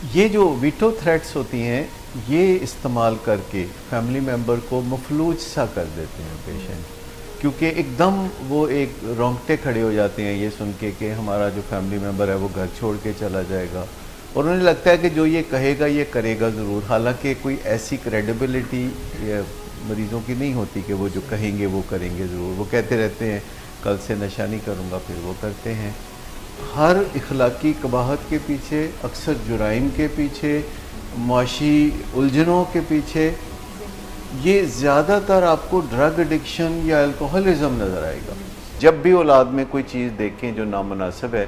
ये जो veto threats होती हैं, ये इस्तेमाल करके फैमिली मेम्बर को मफलूज सा कर देते हैं पेशेंट, क्योंकि एकदम वो एक रोंगटे खड़े हो जाते हैं ये सुन के कि हमारा जो फैमिली मेम्बर है वो घर छोड़ के चला जाएगा, और उन्हें लगता है कि जो ये कहेगा ये करेगा ज़रूर। हालांकि कोई ऐसी क्रेडिबिलिटी मरीज़ों की नहीं होती कि वो जो कहेंगे वो करेंगे ज़रूर। वो कहते रहते हैं कल से नशा नहीं करूँगा, फिर वो करते हैं। हर इखलाकी कबाहत के पीछे, अक्सर जुराइम के पीछे, मुआशी उलझनों के पीछे ये ज़्यादातर आपको ड्रग एडिक्शन या अल्कोहलिज्म नज़र आएगा। जब भी औलाद में कोई चीज़ देखें जो नामुनासिब है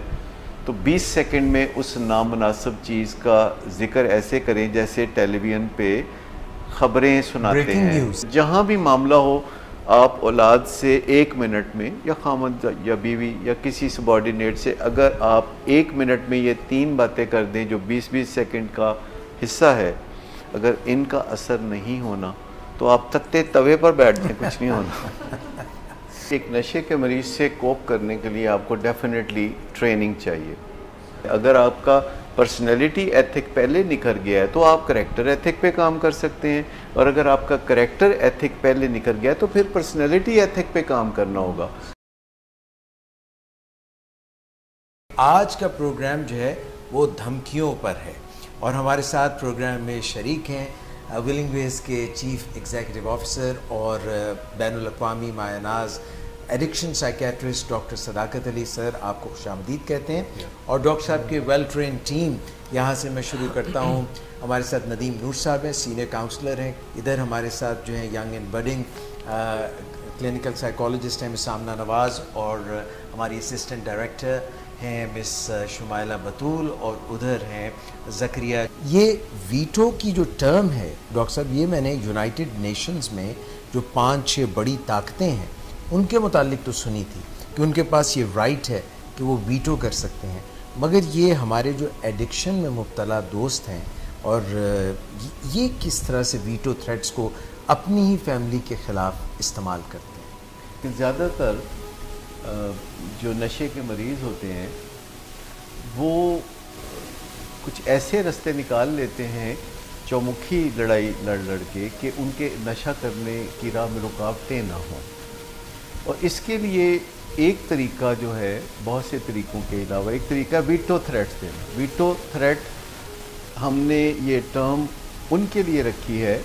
तो 20 सेकंड में उस नामुनासिब चीज़ का ज़िक्र ऐसे करें जैसे टेलीविज़न पे ख़बरें सुनाते हैं। जहाँ भी मामला हो, आप औलाद से 1 मिनट में या खामद या बीवी या किसी सबॉर्डिनेट से अगर आप 1 मिनट में ये 3 बातें कर दें जो 20-20 सेकंड का हिस्सा है, अगर इनका असर नहीं होना तो आप तख्ते तवे पर बैठ जाएं, कुछ नहीं होना। एक नशे के मरीज़ से कोप करने के लिए आपको डेफिनेटली ट्रेनिंग चाहिए। अगर आपका पर्सनैलिटी एथिक पहले निखर गया है तो आप करेक्टर एथिक पे काम कर सकते हैं, और अगर आपका करेक्टर एथिक पहले निखर गया है तो फिर पर्सनैलिटी एथिक पे काम करना होगा। आज का प्रोग्राम जो है वो धमकियों पर है, और हमारे साथ प्रोग्राम में शरीक हैं विलिंग वेज के चीफ एग्जीक्यूटिव ऑफिसर और बैनुल अक़वामी मायानाज एडिक्शन साइकेट्रिस्ट डॉक्टर सदाकत अली सर, आपको खुशामदीद कहते हैं। और डॉक्टर साहब की वेल ट्रेन टीम, यहाँ से मैं शुरू करता हूँ। हमारे साथ नदीम नूर साहब हैं, सीनियर काउंसलर हैं। इधर हमारे साथ जो है young and budding clinical psychologist हैं मिस सामना नवाज़, और हमारी असिस्टेंट डायरेक्टर हैं मिस शुमाइला बतूल, और उधर हैं ज़करिया। ये वीटो की जो टर्म है डॉक्टर साहब, ये मैंने यूनाइटेड नेशंस में जो 5-6 बड़ी ताकतें हैं उनके मुतालिक तो सुनी थी कि उनके पास ये राइट है कि वो वीटो कर सकते हैं, मगर ये हमारे जो एडिक्शन में मुब्तला दोस्त हैं और ये किस तरह से वीटो थ्रेट्स को अपनी ही फैमिली के ख़िलाफ़ इस्तेमाल करते हैं। कि ज़्यादातर जो नशे के मरीज़ होते हैं वो कुछ ऐसे रास्ते निकाल लेते हैं चौमुखी लड़ाई लड़ के कि उनके नशा करने की राह में रुकावटें ना हों, और इसके लिए एक तरीका जो है, बहुत से तरीक़ों के अलावा एक तरीका वीटो थ्रेट्स देना। वीटो थ्रेट हमने ये टर्म उनके लिए रखी है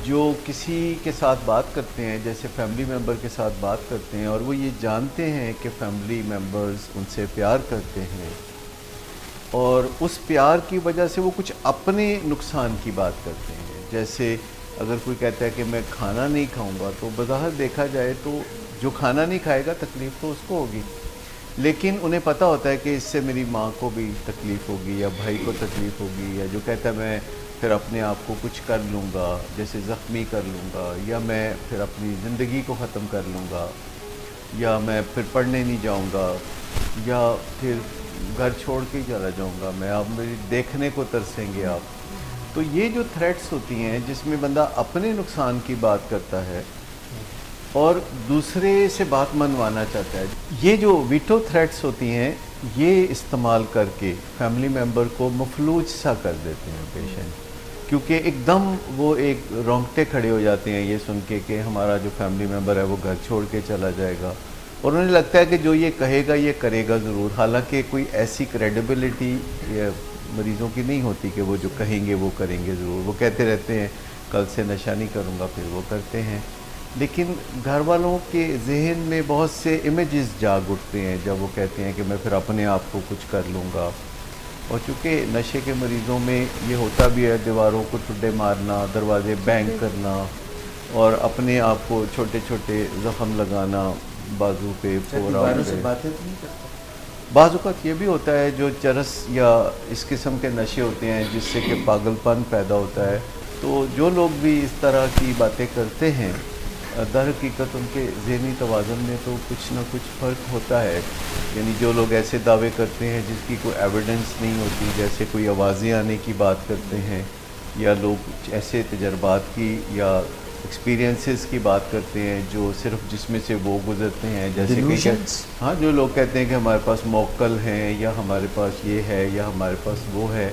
जो किसी के साथ बात करते हैं, जैसे फैमिली मेम्बर के साथ बात करते हैं, और वो ये जानते हैं कि फैमिली मेम्बर्स उनसे प्यार करते हैं, और उस प्यार की वजह से वो कुछ अपने नुकसान की बात करते हैं। जैसे अगर कोई कहता है कि मैं खाना नहीं खाऊंगा, तो बज़ाहिर देखा जाए तो जो खाना नहीं खाएगा तकलीफ़ तो उसको होगी, लेकिन उन्हें पता होता है कि इससे मेरी माँ को भी तकलीफ़ होगी या भाई को तकलीफ़ होगी, या जो कहता है मैं फिर अपने आप को कुछ कर लूँगा, जैसे ज़ख्मी कर लूँगा, या मैं फिर अपनी ज़िंदगी को ख़त्म कर लूँगा, या मैं फिर पढ़ने नहीं जाऊँगा, या फिर घर छोड़ के ही चला जाऊँगा मैं, आप मेरी देखने को तरसेंगे आप। तो ये जो थ्रेट्स होती हैं जिसमें बंदा अपने नुकसान की बात करता है और दूसरे से बात मनवाना चाहता है, ये जो वीटो थ्रेट्स होती हैं ये इस्तेमाल करके फैमिली मेम्बर को मफलूज सा कर देते हैं पेशेंट, क्योंकि एकदम वो एक रोंगटे खड़े हो जाते हैं ये सुन के कि हमारा जो फैमिली मेम्बर है वो घर छोड़ के चला जाएगा, और उन्हें लगता है कि जो ये कहेगा ये करेगा ज़रूर। हालांकि कोई ऐसी क्रेडिबिलिटी मरीज़ों की नहीं होती कि वो जो कहेंगे वो करेंगे ज़रूर। वो कहते रहते हैं कल से नशा नहीं करूँगा, फिर वो करते हैं। लेकिन घर वालों के जहन में बहुत से इमेजेस जाग उठते हैं जब वो कहते हैं कि मैं फिर अपने आप को कुछ कर लूँगा, और चूँकि नशे के मरीज़ों में ये होता भी है, दीवारों को टुड्डे मारना, दरवाजे बैंग करना, और अपने आप को छोटे छोटे ज़ख़म लगाना बाजू पे, दीवारों से बातें तो नहीं करता। बाज़ ये भी होता है जो चरस या इस किस्म के नशे होते हैं जिससे कि पागलपन पैदा होता है, तो जो लोग भी इस तरह की बातें करते हैं दर हकीकत उनके ज़हनी तवाज़ुन में तो कुछ ना कुछ फ़र्क होता है। यानी जो लोग ऐसे दावे करते हैं जिसकी कोई एविडेंस नहीं होती, जैसे कोई आवाज़ें आने की बात करते हैं, या लोग ऐसे तजर्बात की या एक्सपीरियंसेस की बात करते हैं जो सिर्फ जिसमें से वो गुजरते हैं, जैसे कि हाँ, जो लोग कहते हैं कि हमारे पास मौक्कल हैं, या हमारे पास ये है, या हमारे पास वो है।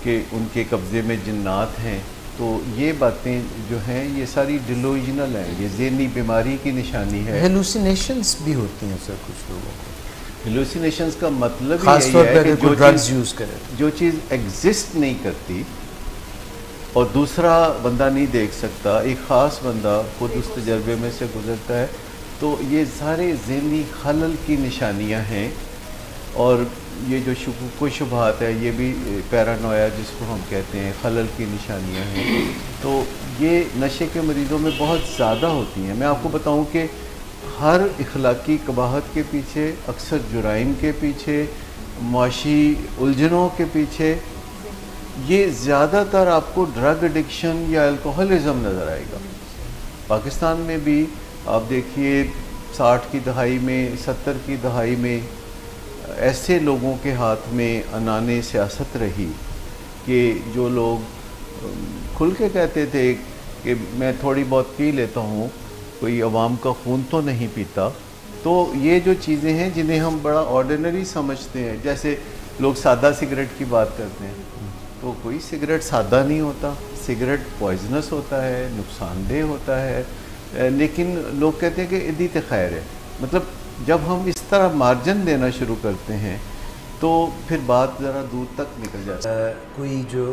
कि उनके कब्ज़े में जिन्नात हैं, तो ये बातें जो हैं ये सारी डिलूजनल हैं, ये ज़हनी बीमारी की निशानी है। हेलुसिनेशंस भी होती हैं सर कुछ लोगों को। हेलुसिनेशंस का मतलब खास यही तौर है पे कि अगर ड्रग्स यूज़ करे, जो चीज़ एग्जिस्ट नहीं करती और दूसरा बंदा नहीं देख सकता, एक ख़ास बंदा खुद उस तजर्बे में से गुजरता है, तो ये सारे ज़हनी खलल की निशानियां हैं। और ये जो शुकूक शुबहात है, ये भी पैरानोया जिसको हम कहते हैं, खलल की निशानियां हैं। तो ये नशे के मरीज़ों में बहुत ज़्यादा होती हैं। मैं आपको बताऊं कि हर इखलाकी कबाहत के पीछे, अक्सर जुराइम के पीछे, मुआशी उलझनों के पीछे, ये ज़्यादातर आपको ड्रग एडिक्शन या अल्कोहलिज़म नज़र आएगा। पाकिस्तान में भी आप देखिए 60 की दहाई में, 70 की दहाई में ऐसे लोगों के हाथ में अनाने सियासत रही कि जो लोग खुल के कहते थे कि मैं थोड़ी बहुत पी लेता हूँ, कोई अवाम का खून तो नहीं पीता। तो ये जो चीज़ें हैं जिन्हें हम बड़ा ऑर्डिनरी समझते हैं, जैसे लोग सादा सिगरेट की बात करते हैं, तो कोई सिगरेट सादा नहीं होता, सिगरेट पॉइजनस होता है, नुकसानदेह होता है, लेकिन लोग कहते हैं कि इदी ते खैर है। मतलब जब हम इस तरह मार्जिन देना शुरू करते हैं तो फिर बात ज़रा दूर तक निकल जाती है। कोई जो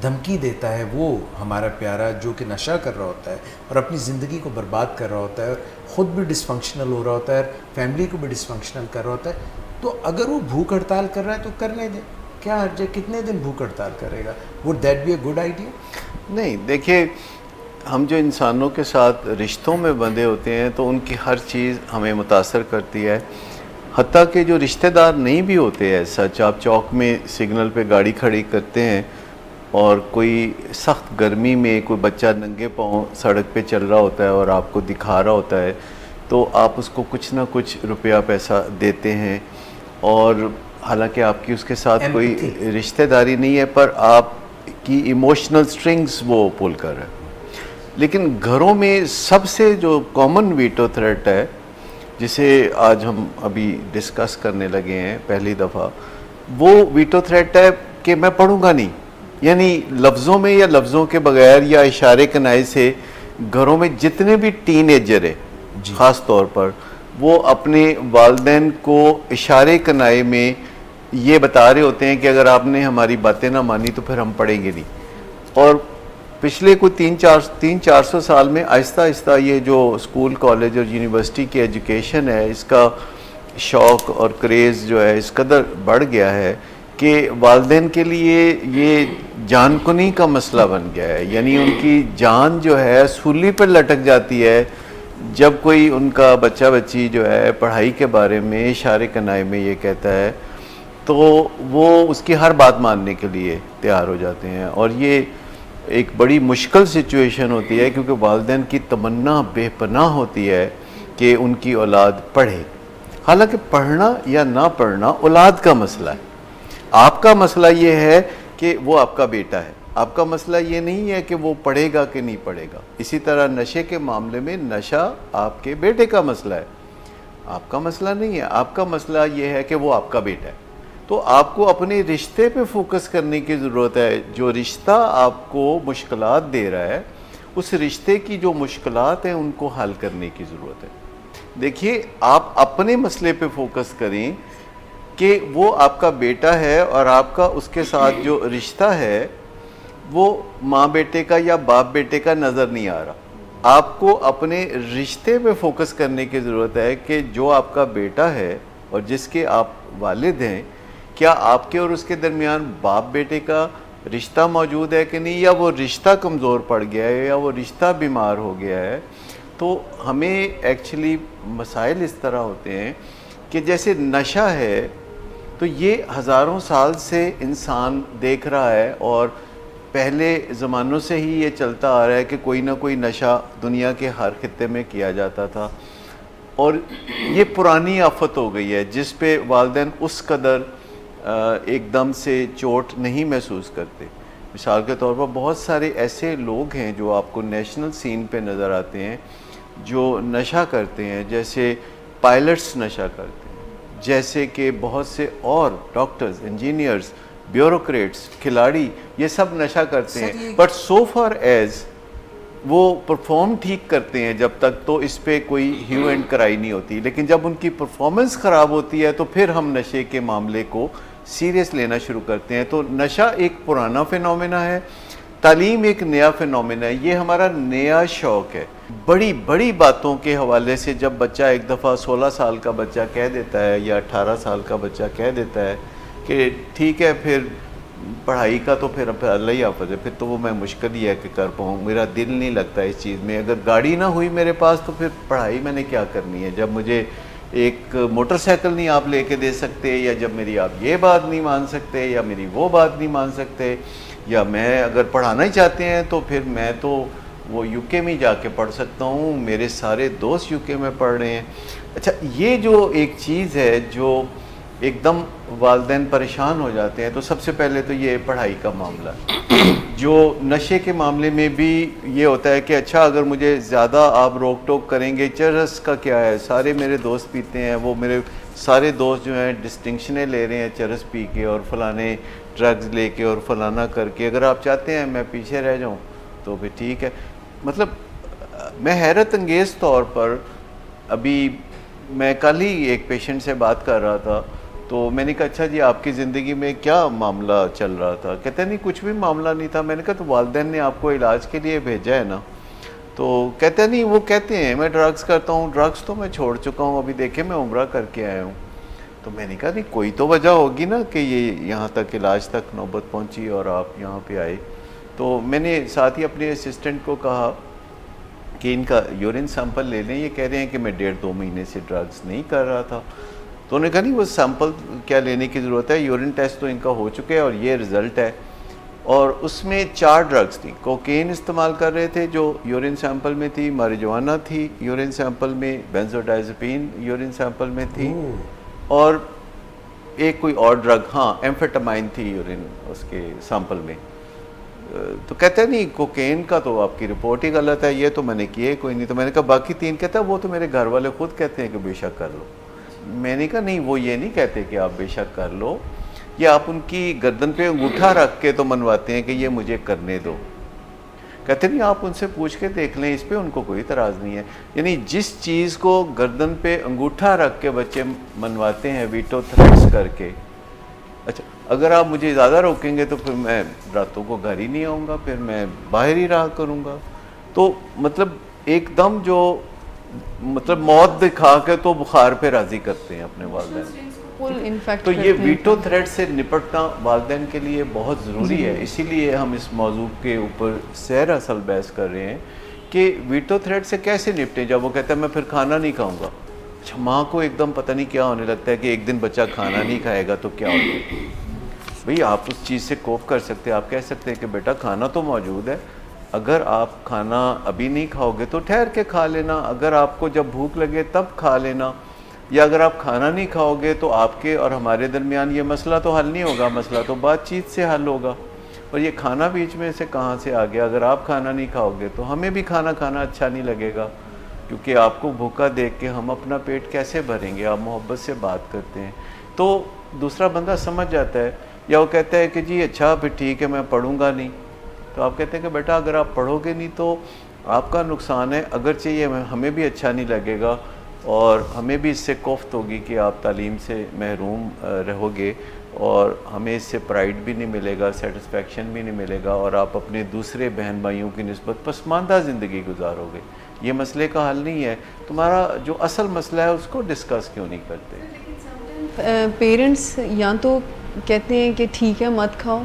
धमकी देता है वो हमारा प्यारा जो कि नशा कर रहा होता है और अपनी ज़िंदगी को बर्बाद कर रहा होता है, ख़ुद भी डिसफंक्शनल हो रहा होता है, फैमिली को भी डिसफंक्शनल कर रहा होता है, तो अगर वो भूख हड़ताल कर रहा है तो करने दें, क्या हर्ज है? कितने दिन भूख हड़ताल करेगा? Would that be a good idea? नहीं, देखिए, हम जो इंसानों के साथ रिश्तों में बंधे होते हैं तो उनकी हर चीज़ हमें मुतासर करती है। हत्ता कि जो रिश्तेदार नहीं भी होते हैं, सच आप चौक में सिग्नल पे गाड़ी खड़ी करते हैं और कोई सख्त गर्मी में कोई बच्चा नंगे पाँव सड़क पे चल रहा होता है और आपको दिखा रहा होता है, तो आप उसको कुछ ना कुछ रुपया पैसा देते हैं। और हालांकि आपकी उसके साथ कोई रिश्तेदारी नहीं है, पर आपकी इमोशनल स्ट्रिंग्स वो पुल कर रहा है। लेकिन घरों में सबसे जो कॉमन वीटो थ्रेट है, जिसे आज हम अभी डिस्कस करने लगे हैं पहली दफ़ा, वो वीटो थ्रेट है कि मैं पढ़ूंगा नहीं। यानी लफ्ज़ों में या लफ्ज़ों के बगैर या इशारे कनाए से घरों में जितने भी टीनेजर है ख़ास तौर पर, वो अपने वालिदैन को इशारे कनाए में ये बता रहे होते हैं कि अगर आपने हमारी बातें ना मानी तो फिर हम पढ़ेंगे नहीं। और पिछले कोई 300-400 साल में आहिस्ता आहिस्ता ये जो स्कूल, कॉलेज और यूनिवर्सिटी की एजुकेशन है, इसका शौक़ और क्रेज़ जो है इस कदर बढ़ गया है कि वालिदैन के लिए ये जानकुनी का मसला बन गया है। यानी उनकी जान जो है सूली पर लटक जाती है जब कोई उनका बच्चा बच्ची जो है पढ़ाई के बारे में इशारे कनाए में ये कहता है, तो वो उसकी हर बात मानने के लिए तैयार हो जाते हैं। और ये एक बड़ी मुश्किल सिचुएशन होती है क्योंकि वालिदैन की तमन्ना बेपनाह होती है कि उनकी औलाद पढ़े। हालांकि पढ़ना या ना पढ़ना औलाद का मसला है, आपका मसला ये है कि वो आपका बेटा है। आपका मसला ये नहीं है कि वो पढ़ेगा कि नहीं पढ़ेगा। इसी तरह नशे के मामले में नशा आपके बेटे का मसला है, आपका मसला नहीं है। आपका मसला ये है कि वो आपका बेटा है। तो आपको अपने रिश्ते पे फोकस करने की ज़रूरत है। जो रिश्ता आपको मुश्किलात दे रहा है, उस रिश्ते की जो मुश्किलात हैं उनको हल करने की ज़रूरत है। देखिए, आप अपने मसले पे फोकस करें कि वो आपका बेटा है और आपका उसके साथ जो रिश्ता है वो माँ बेटे का या बाप बेटे का नज़र नहीं आ रहा। आपको अपने रिश्ते पे फोकस करने की ज़रूरत है कि जो आपका बेटा है और जिसके आप वालिद हैं, क्या आपके और उसके दरमियान बाप बेटे का रिश्ता मौजूद है कि नहीं, या वो रिश्ता कमज़ोर पड़ गया है या वो रिश्ता बीमार हो गया है। तो हमें एक्चुअली मसाइल इस तरह होते हैं कि जैसे नशा है तो ये हज़ारों साल से इंसान देख रहा है और पहले ज़मानों से ही ये चलता आ रहा है कि कोई ना कोई नशा दुनिया के हर खित्ते में किया जाता था। और ये पुरानी आफत हो गई है जिस पे वालिदैन उस कदर एकदम से चोट नहीं महसूस करते। मिसाल के तौर पर बहुत सारे ऐसे लोग हैं जो आपको नेशनल सीन पे नज़र आते हैं जो नशा करते हैं, जैसे पायलट्स नशा करते हैं, जैसे कि बहुत से और डॉक्टर्स, इंजीनियर्स ब्यूरोक्रेट्स, खिलाड़ी, ये सब नशा करते सर, हैं, बट सो फार एज वो परफॉर्म ठीक करते हैं जब तक, तो इस पे कोई ह्यू एंड क्राई नहीं होती। लेकिन जब उनकी परफॉर्मेंस ख़राब होती है तो फिर हम नशे के मामले को सीरियस लेना शुरू करते हैं। तो नशा एक पुराना फिनोमेना है, तालीम एक नया फिनोमेना है, ये हमारा नया शौक़ है। बड़ी बड़ी बातों के हवाले से जब बच्चा एक दफ़ा 16 साल का बच्चा कह देता है या 18 साल का बच्चा कह देता है कि ठीक है फिर पढ़ाई का तो फिर अल्लाह ही हाफ़िज़ है, फिर तो वो मैं मुश्किल ही है कि कर पाऊँ, मेरा दिल नहीं लगता इस चीज़ में, अगर गाड़ी ना हुई मेरे पास तो फिर पढ़ाई मैंने क्या करनी है, जब मुझे एक मोटरसाइकिल नहीं आप लेके दे सकते, या जब मेरी आप ये बात नहीं मान सकते, या मेरी वो बात नहीं मान सकते, या मैं अगर पढ़ाना ही चाहते हैं तो फिर मैं तो वो यूके में जाके पढ़ सकता हूँ, मेरे सारे दोस्त यूके में पढ़ रहे हैं। अच्छा, ये जो एक चीज़ है जो एकदम वालिदैन परेशान हो जाते हैं, तो सबसे पहले तो ये पढ़ाई का मामला है। जो नशे के मामले में भी ये होता है कि अच्छा अगर मुझे ज़्यादा आप रोक टोक करेंगे, चरस का क्या है, सारे मेरे दोस्त पीते हैं, वो मेरे सारे दोस्त जो हैं डिस्टिंक्शनें ले रहे हैं चरस पी के और फलाने ड्रग्स लेके और फलाना करके, अगर आप चाहते हैं मैं पीछे रह जाऊँ तो भी ठीक है। मतलब मैं हैरत अंगेज़ तौर पर, अभी मैं कल ही एक पेशेंट से बात कर रहा था, तो मैंने कहा अच्छा जी आपकी ज़िंदगी में क्या मामला चल रहा था, कहते नहीं कुछ भी मामला नहीं था। मैंने कहा तो वालिदैन ने आपको इलाज के लिए भेजा है ना, तो कहते नहीं, वो कहते हैं मैं ड्रग्स करता हूँ, ड्रग्स तो मैं छोड़ चुका हूँ, अभी देखे मैं उम्रा करके आया हूँ। तो मैंने कहा नहीं कोई तो वजह होगी ना कि ये यहाँ तक इलाज तक नौबत पहुँची और आप यहाँ पे आए। तो मैंने साथ ही अपने असिस्टेंट को कहा कि इनका यूरिन सैंपल ले लें, ये कह रहे हैं कि मैं 1.5-2 महीने से ड्रग्स नहीं कर रहा था। तो उन्होंने कहा नहीं वो सैंपल क्या लेने की ज़रूरत है, यूरिन टेस्ट तो इनका हो चुके हैं और ये रिज़ल्ट है। और उसमें 4 ड्रग्स थी, कोकेन इस्तेमाल कर रहे थे जो यूरिन सैंपल में थी, मारिजुआना थी यूरिन सैंपल में, बेंजोडाइज़ेपिन यूरिन सैंपल में थी, और एक कोई और ड्रग, हाँ एम्फेटामाइन थी यूरिन उसके सैंपल में। तो कहते नहीं कोकेन का तो आपकी रिपोर्ट ही गलत है, ये तो मैंने किए कोई नहीं। तो मैंने कहा बाकी 3, कहता वो तो मेरे घर वाले खुद कहते हैं कि बेशक कर लो। मैंने कहा नहीं वो ये नहीं कहते कि आप बेशक कर लो, या आप उनकी गर्दन पे अंगूठा रख के तो मनवाते हैं कि ये मुझे करने दो। कहते नहीं आप उनसे पूछ के देख लें, इस पर उनको कोई इतराज़ नहीं है। यानी जिस चीज़ को गर्दन पे अंगूठा रख के बच्चे मनवाते हैं वीटो थ्रेट्स करके, अच्छा अगर आप मुझे ज़्यादा रोकेंगे तो फिर मैं रातों को घर ही नहीं आऊँगा, फिर मैं बाहर ही रहा करूँगा। तो मतलब एकदम जो मतलब मौत दिखा के तो बुखार पे राज़ी करते हैं अपने वालिदैन। तो ये वीटो थ्रेट से निपटना वालिदैन के लिए बहुत ज़रूरी है, इसीलिए हम इस मौजू के ऊपर सैर असल बहस कर रहे हैं कि वीटो थ्रेट से कैसे निपटें। जब वो कहता है मैं फिर खाना नहीं खाऊँगा, अच्छा माँ को एकदम पता नहीं क्या होने लगता है कि एक दिन बच्चा खाना नहीं खाएगा तो क्या होगा। भाई आप उस चीज़ से कोप कर सकते हैं, आप कह सकते हैं कि बेटा खाना तो मौजूद है, अगर आप खाना अभी नहीं खाओगे तो ठहर के खा लेना, अगर आपको जब भूख लगे तब खा लेना, या अगर आप खाना नहीं खाओगे तो आपके और हमारे दरमियान ये मसला तो हल नहीं होगा, मसला तो बातचीत से हल होगा। और ये खाना बीच में से कहाँ से आ गया? अगर आप खाना नहीं खाओगे तो हमें भी खाना खाना अच्छा नहीं लगेगा, क्योंकि आपको भूखा देख के हम अपना पेट कैसे भरेंगे? आप मोहब्बत से बात करते हैं तो दूसरा बंदा समझ जाता है, या वो कहता है कि जी अच्छा फिर ठीक है मैं पढ़ूंगा नहीं, तो आप कहते हैं कि बेटा अगर आप पढ़ोगे नहीं तो आपका नुकसान है, अगरचे ये हमें भी अच्छा नहीं लगेगा और हमें भी इससे कोफ्त होगी कि आप तालीम से महरूम रहोगे, और हमें इससे प्राइड भी नहीं मिलेगा, सेटिस्फेक्शन भी नहीं मिलेगा, और आप अपने दूसरे बहन भाइयों की निस्बत पसमानदा ज़िंदगी गुजारोगे। ये मसले का हल नहीं है, तुम्हारा जो असल मसला है उसको डिस्कस क्यों नहीं करते? पेरेंट्स या तो कहते हैं कि ठीक है मत खाओ,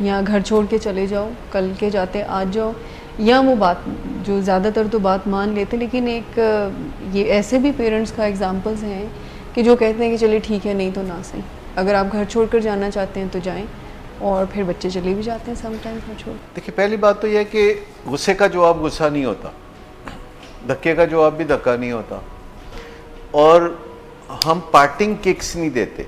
या घर छोड़ के चले जाओ, कल के जाते आज जाओ, या वो बात जो ज़्यादातर तो बात मान लेते, लेकिन एक ये ऐसे भी पेरेंट्स का एग्जांपल्स हैं कि जो कहते हैं कि चलिए ठीक है नहीं तो ना सही, अगर आप घर छोड़कर जाना चाहते हैं तो जाएं, और फिर बच्चे चले भी जाते हैं समटाइम्स घर छोड़। देखिए पहली बात तो यह है कि गुस्से का जवाब गुस्सा नहीं होता, धक्के का जवाब भी धक्का नहीं होता, और हम पार्टिंग किक्स नहीं देते।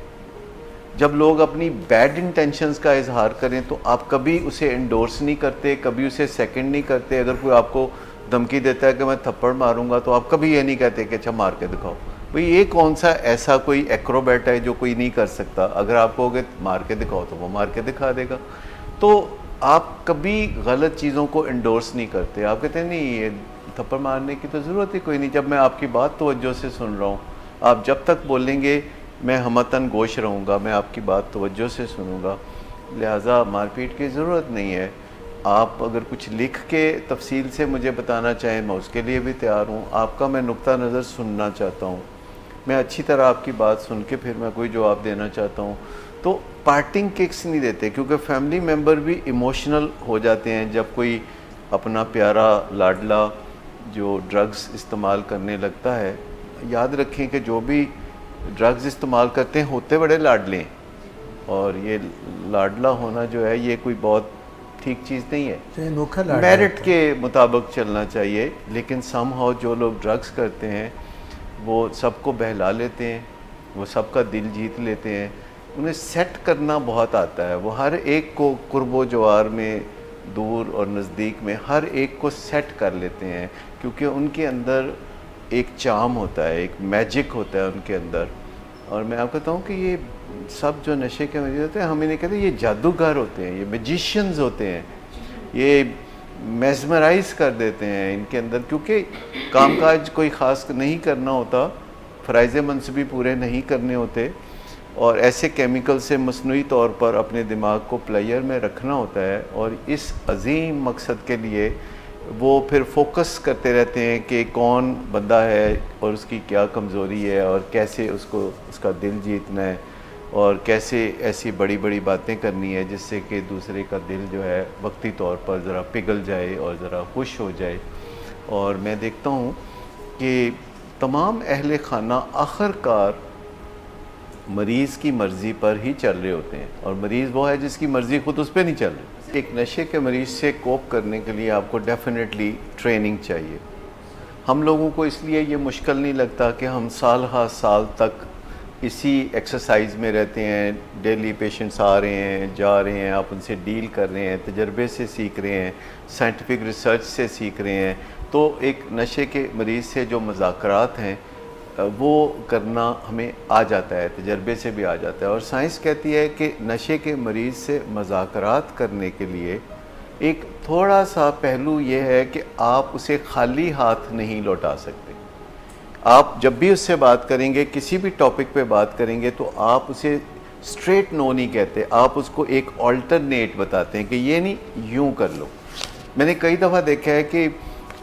जब लोग अपनी बैड इंटेंशंस का इजहार करें तो आप कभी उसे एंडोर्स नहीं करते, कभी उसे सेकंड नहीं करते। अगर कोई आपको धमकी देता है कि मैं थप्पड़ मारूंगा तो आप कभी ये नहीं कहते कि अच्छा मार के दिखाओ, भाई ये कौन सा ऐसा कोई एक्रोबैट है जो कोई नहीं कर सकता, अगर आप कहोगे मार के दिखाओ तो वो मार के दिखा देगा। तो आप कभी गलत चीज़ों को इंडोर्स नहीं करते, आप कहते हैं नहीं ये थप्पड़ मारने की तो ज़रूरत ही कोई नहीं, जब मैं आपकी बात तवज्जो से सुन रहा हूँ, आप जब तक बोलेंगे मैं हमतन गोश रहूँगा, मैं आपकी बात तवज्जो से सुनूँगा, लिहाजा मारपीट की ज़रूरत नहीं है। आप अगर कुछ लिख के तफसील से मुझे बताना चाहें मैं उसके लिए भी तैयार हूँ, आपका मैं नुक्ता नज़र सुनना चाहता हूँ, मैं अच्छी तरह आपकी बात सुन के फिर मैं कोई जवाब देना चाहता हूँ। तो पार्टिंग किक्स नहीं देते, क्योंकि फैमिली मेम्बर भी इमोशनल हो जाते हैं जब कोई अपना प्यारा लाडला जो ड्रग्स इस्तेमाल करने लगता है। याद रखें कि जो भी ड्रग्स इस्तेमाल करते हैं होते बड़े लाडले हैं, और ये लाडला होना जो है ये कोई बहुत ठीक चीज़ नहीं है, तो मेरिट के मुताबिक चलना चाहिए। लेकिन समहाउ जो लोग ड्रग्स करते हैं वो सबको बहला लेते हैं, वो सबका दिल जीत लेते हैं, उन्हें सेट करना बहुत आता है, वो हर एक को कुर्बो जवार में दूर और नज़दीक में हर एक को सेट कर लेते हैं, क्योंकि उनके अंदर एक चार्म होता है, एक मैजिक होता है उनके अंदर। और मैं आपको कहता हूँ कि ये सब जो नशे के मरीज होते हैं, हम इन्हें कहते हैं ये जादूगर होते हैं, ये मैजिशियंस होते हैं, ये मेस्मराइज कर देते हैं इनके अंदर, क्योंकि कामकाज कोई ख़ास नहीं करना होता, फ़राइज़ मनसबी पूरे नहीं करने होते, और ऐसे केमिकल से मसनूई तौर पर अपने दिमाग को प्लेयर में रखना होता है। और इस अजीम मकसद के लिए वो फिर फोकस करते रहते हैं कि कौन बंदा है और उसकी क्या कमज़ोरी है और कैसे उसको उसका दिल जीतना है और कैसे ऐसी बड़ी बड़ी बातें करनी है जिससे कि दूसरे का दिल जो है वक्ती तौर पर ज़रा पिघल जाए और ज़रा खुश हो जाए। और मैं देखता हूँ कि तमाम अहले खाना आखिरकार मरीज़ की मर्ज़ी पर ही चल रहे होते हैं, और मरीज़ वो है जिसकी मर्ज़ी खुद उस पर नहीं चल रही। एक नशे के मरीज़ से कोप करने के लिए आपको डेफिनेटली ट्रेनिंग चाहिए। हम लोगों को इसलिए ये मुश्किल नहीं लगता कि हम साल हा साल तक इसी एक्सरसाइज में रहते हैं, डेली पेशेंट्स आ रहे हैं जा रहे हैं, आप उनसे डील कर रहे हैं, तजर्बे से सीख रहे हैं, साइंटिफिक रिसर्च से सीख रहे हैं। तो एक नशे के मरीज़ से जो मुज़ाकरात हैं वो करना हमें आ जाता है, तजर्बे से भी आ जाता है। और साइंस कहती है कि नशे के मरीज़ से मुज़ाकरात करने के लिए एक थोड़ा सा पहलू ये है कि आप उसे खाली हाथ नहीं लौटा सकते। आप जब भी उससे बात करेंगे, किसी भी टॉपिक पे बात करेंगे, तो आप उसे स्ट्रेट नो नहीं कहते, आप उसको एक ऑल्टरनेट बताते हैं कि ये नहीं यूँ कर लो। मैंने कई दफ़ा देखा है कि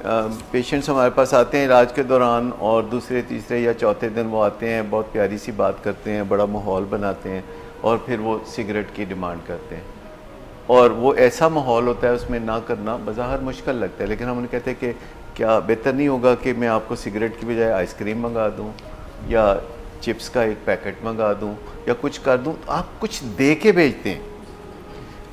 पेशेंट्स हमारे पास आते हैं इलाज के दौरान और दूसरे तीसरे या चौथे दिन वो आते हैं, बहुत प्यारी सी बात करते हैं, बड़ा माहौल बनाते हैं और फिर वो सिगरेट की डिमांड करते हैं। और वो ऐसा माहौल होता है उसमें ना करना बज़ाहिर मुश्किल लगता है, लेकिन हम उन्हें कहते हैं कि क्या बेहतर नहीं होगा कि मैं आपको सिगरेट की बजाय आइसक्रीम मंगा दूँ या चिप्स का एक पैकेट मंगा दूँ या कुछ कर दूँ। आप कुछ दे के भेजते हैं,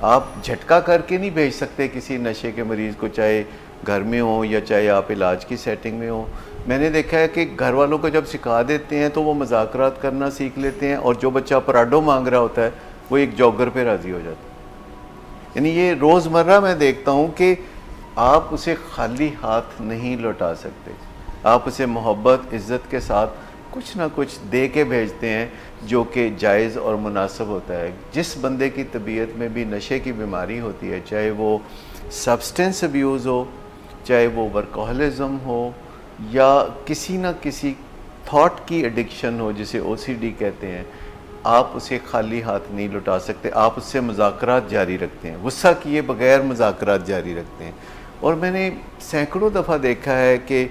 आप झटका करके नहीं भेज सकते किसी नशे के मरीज़ को, चाहे घर में हो या चाहे आप इलाज की सेटिंग में हो। मैंने देखा है कि घर वालों को जब सिखा देते हैं तो वो मुज़ाकरात करना सीख लेते हैं, और जो बच्चा पराठो मांग रहा होता है वो एक जॉगर पे राज़ी हो जाता है। यानी ये रोज़मर्रा मैं देखता हूँ कि आप उसे खाली हाथ नहीं लौटा सकते, आप उसे मोहब्बत इज़्ज़त के साथ कुछ ना कुछ दे के भेजते हैं जो कि जायज़ और मुनासिब होता है। जिस बंदे की तबीयत में भी नशे की बीमारी होती है, चाहे वो सब्सटेंस अब्यूज़ हो, चाहे वो वर्कोहलिज्म हो, या किसी न किसी थॉट की एडिक्शन हो जिसे OCD कहते हैं, आप उसे खाली हाथ नहीं लौटा सकते, आप उससे मुज़ाकरात जारी रखते हैं, गुस्सा किए बगैर मुज़ाकरात जारी रखते हैं। और मैंने सैकड़ों दफ़ा देखा है कि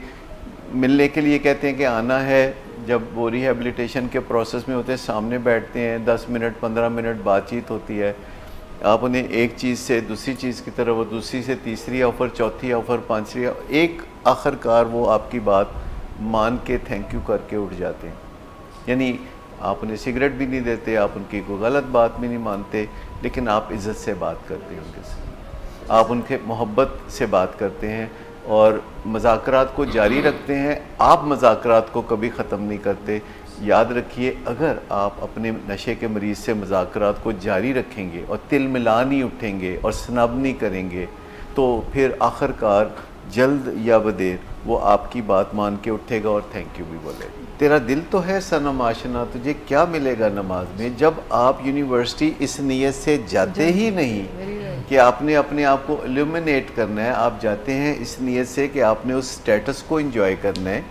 मिलने के लिए कहते हैं कि आना है, जब वो रिहेबिलिटेशन के प्रोसेस में होते हैं सामने बैठते हैं, 10 मिनट 15 मिनट बातचीत होती है, आप उन्हें एक चीज़ से दूसरी चीज़ की तरफ, वो दूसरी से तीसरी ऑफ़र, चौथी ऑफ़र, पांचवी, एक आखिरकार वो आपकी बात मान के थैंक यू करके उठ जाते हैं। यानी आप उन्हें सिगरेट भी नहीं देते, आप उनकी कोई गलत बात भी नहीं मानते, लेकिन आप इज़्ज़त से बात करते हैं उनके साथ, आप उनके मोहब्बत से बात करते हैं और मुज़ाकरात को जारी रखते हैं। आप मुज़ाकरात को कभी ख़त्म नहीं करते। याद रखिए, अगर आप अपने नशे के मरीज़ से मुज़ाकरात को जारी रखेंगे और तिल मिला नहीं उठेंगे और स्नब नहीं करेंगे, तो फिर आखिरकार जल्द या बदेर वो आपकी बात मान के उठेगा और थैंक यू भी बोलेगा। तेरा दिल तो है सनम आशना, तुझे क्या मिलेगा नमाज में, जब आप यूनिवर्सिटी इस नीयत से जाते ही नहीं कि आपने अपने आप को इल्यूमिनेट करना है, आप जाते हैं इस नीयत से कि आपने उस स्टेटस को एंजॉय करना है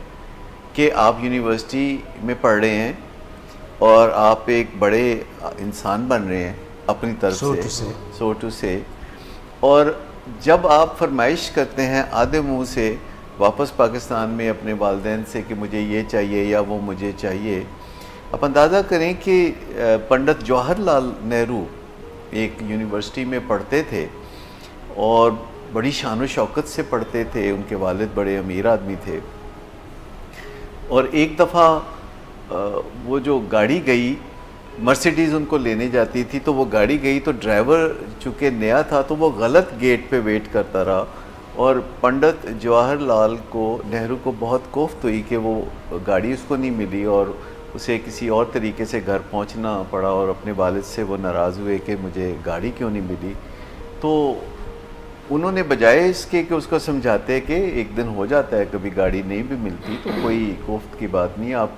कि आप यूनिवर्सिटी में पढ़ रहे हैं और आप एक बड़े इंसान बन रहे हैं अपनी तरफ से, सो टू से। और जब आप फरमाइश करते हैं आधे मुंह से वापस पाकिस्तान में अपने वालिदैन से कि मुझे ये चाहिए या वो मुझे चाहिए, आप अंदाज़ा करें कि पंडित जवाहरलाल नेहरू एक यूनिवर्सिटी में पढ़ते थे और बड़ी शान व शौकत से पढ़ते थे, उनके वालिद बड़े अमीर आदमी थे। और एक दफ़ा वो जो गाड़ी गई, मर्सिडीज़ उनको लेने जाती थी, तो वो गाड़ी गई तो ड्राइवर चूँकि नया था तो वो गलत गेट पे वेट करता रहा और पंडित जवाहरलाल को, नेहरू को बहुत कोफ्त हुई कि वो गाड़ी उसको नहीं मिली और उसे किसी और तरीके से घर पहुंचना पड़ा और अपने वालिद से वो नाराज़ हुए कि मुझे गाड़ी क्यों नहीं मिली। तो उन्होंने बजाय इसके कि उसको समझाते कि एक दिन हो जाता है, कभी गाड़ी नहीं भी मिलती तो कोई कोफ्त की बात नहीं, आप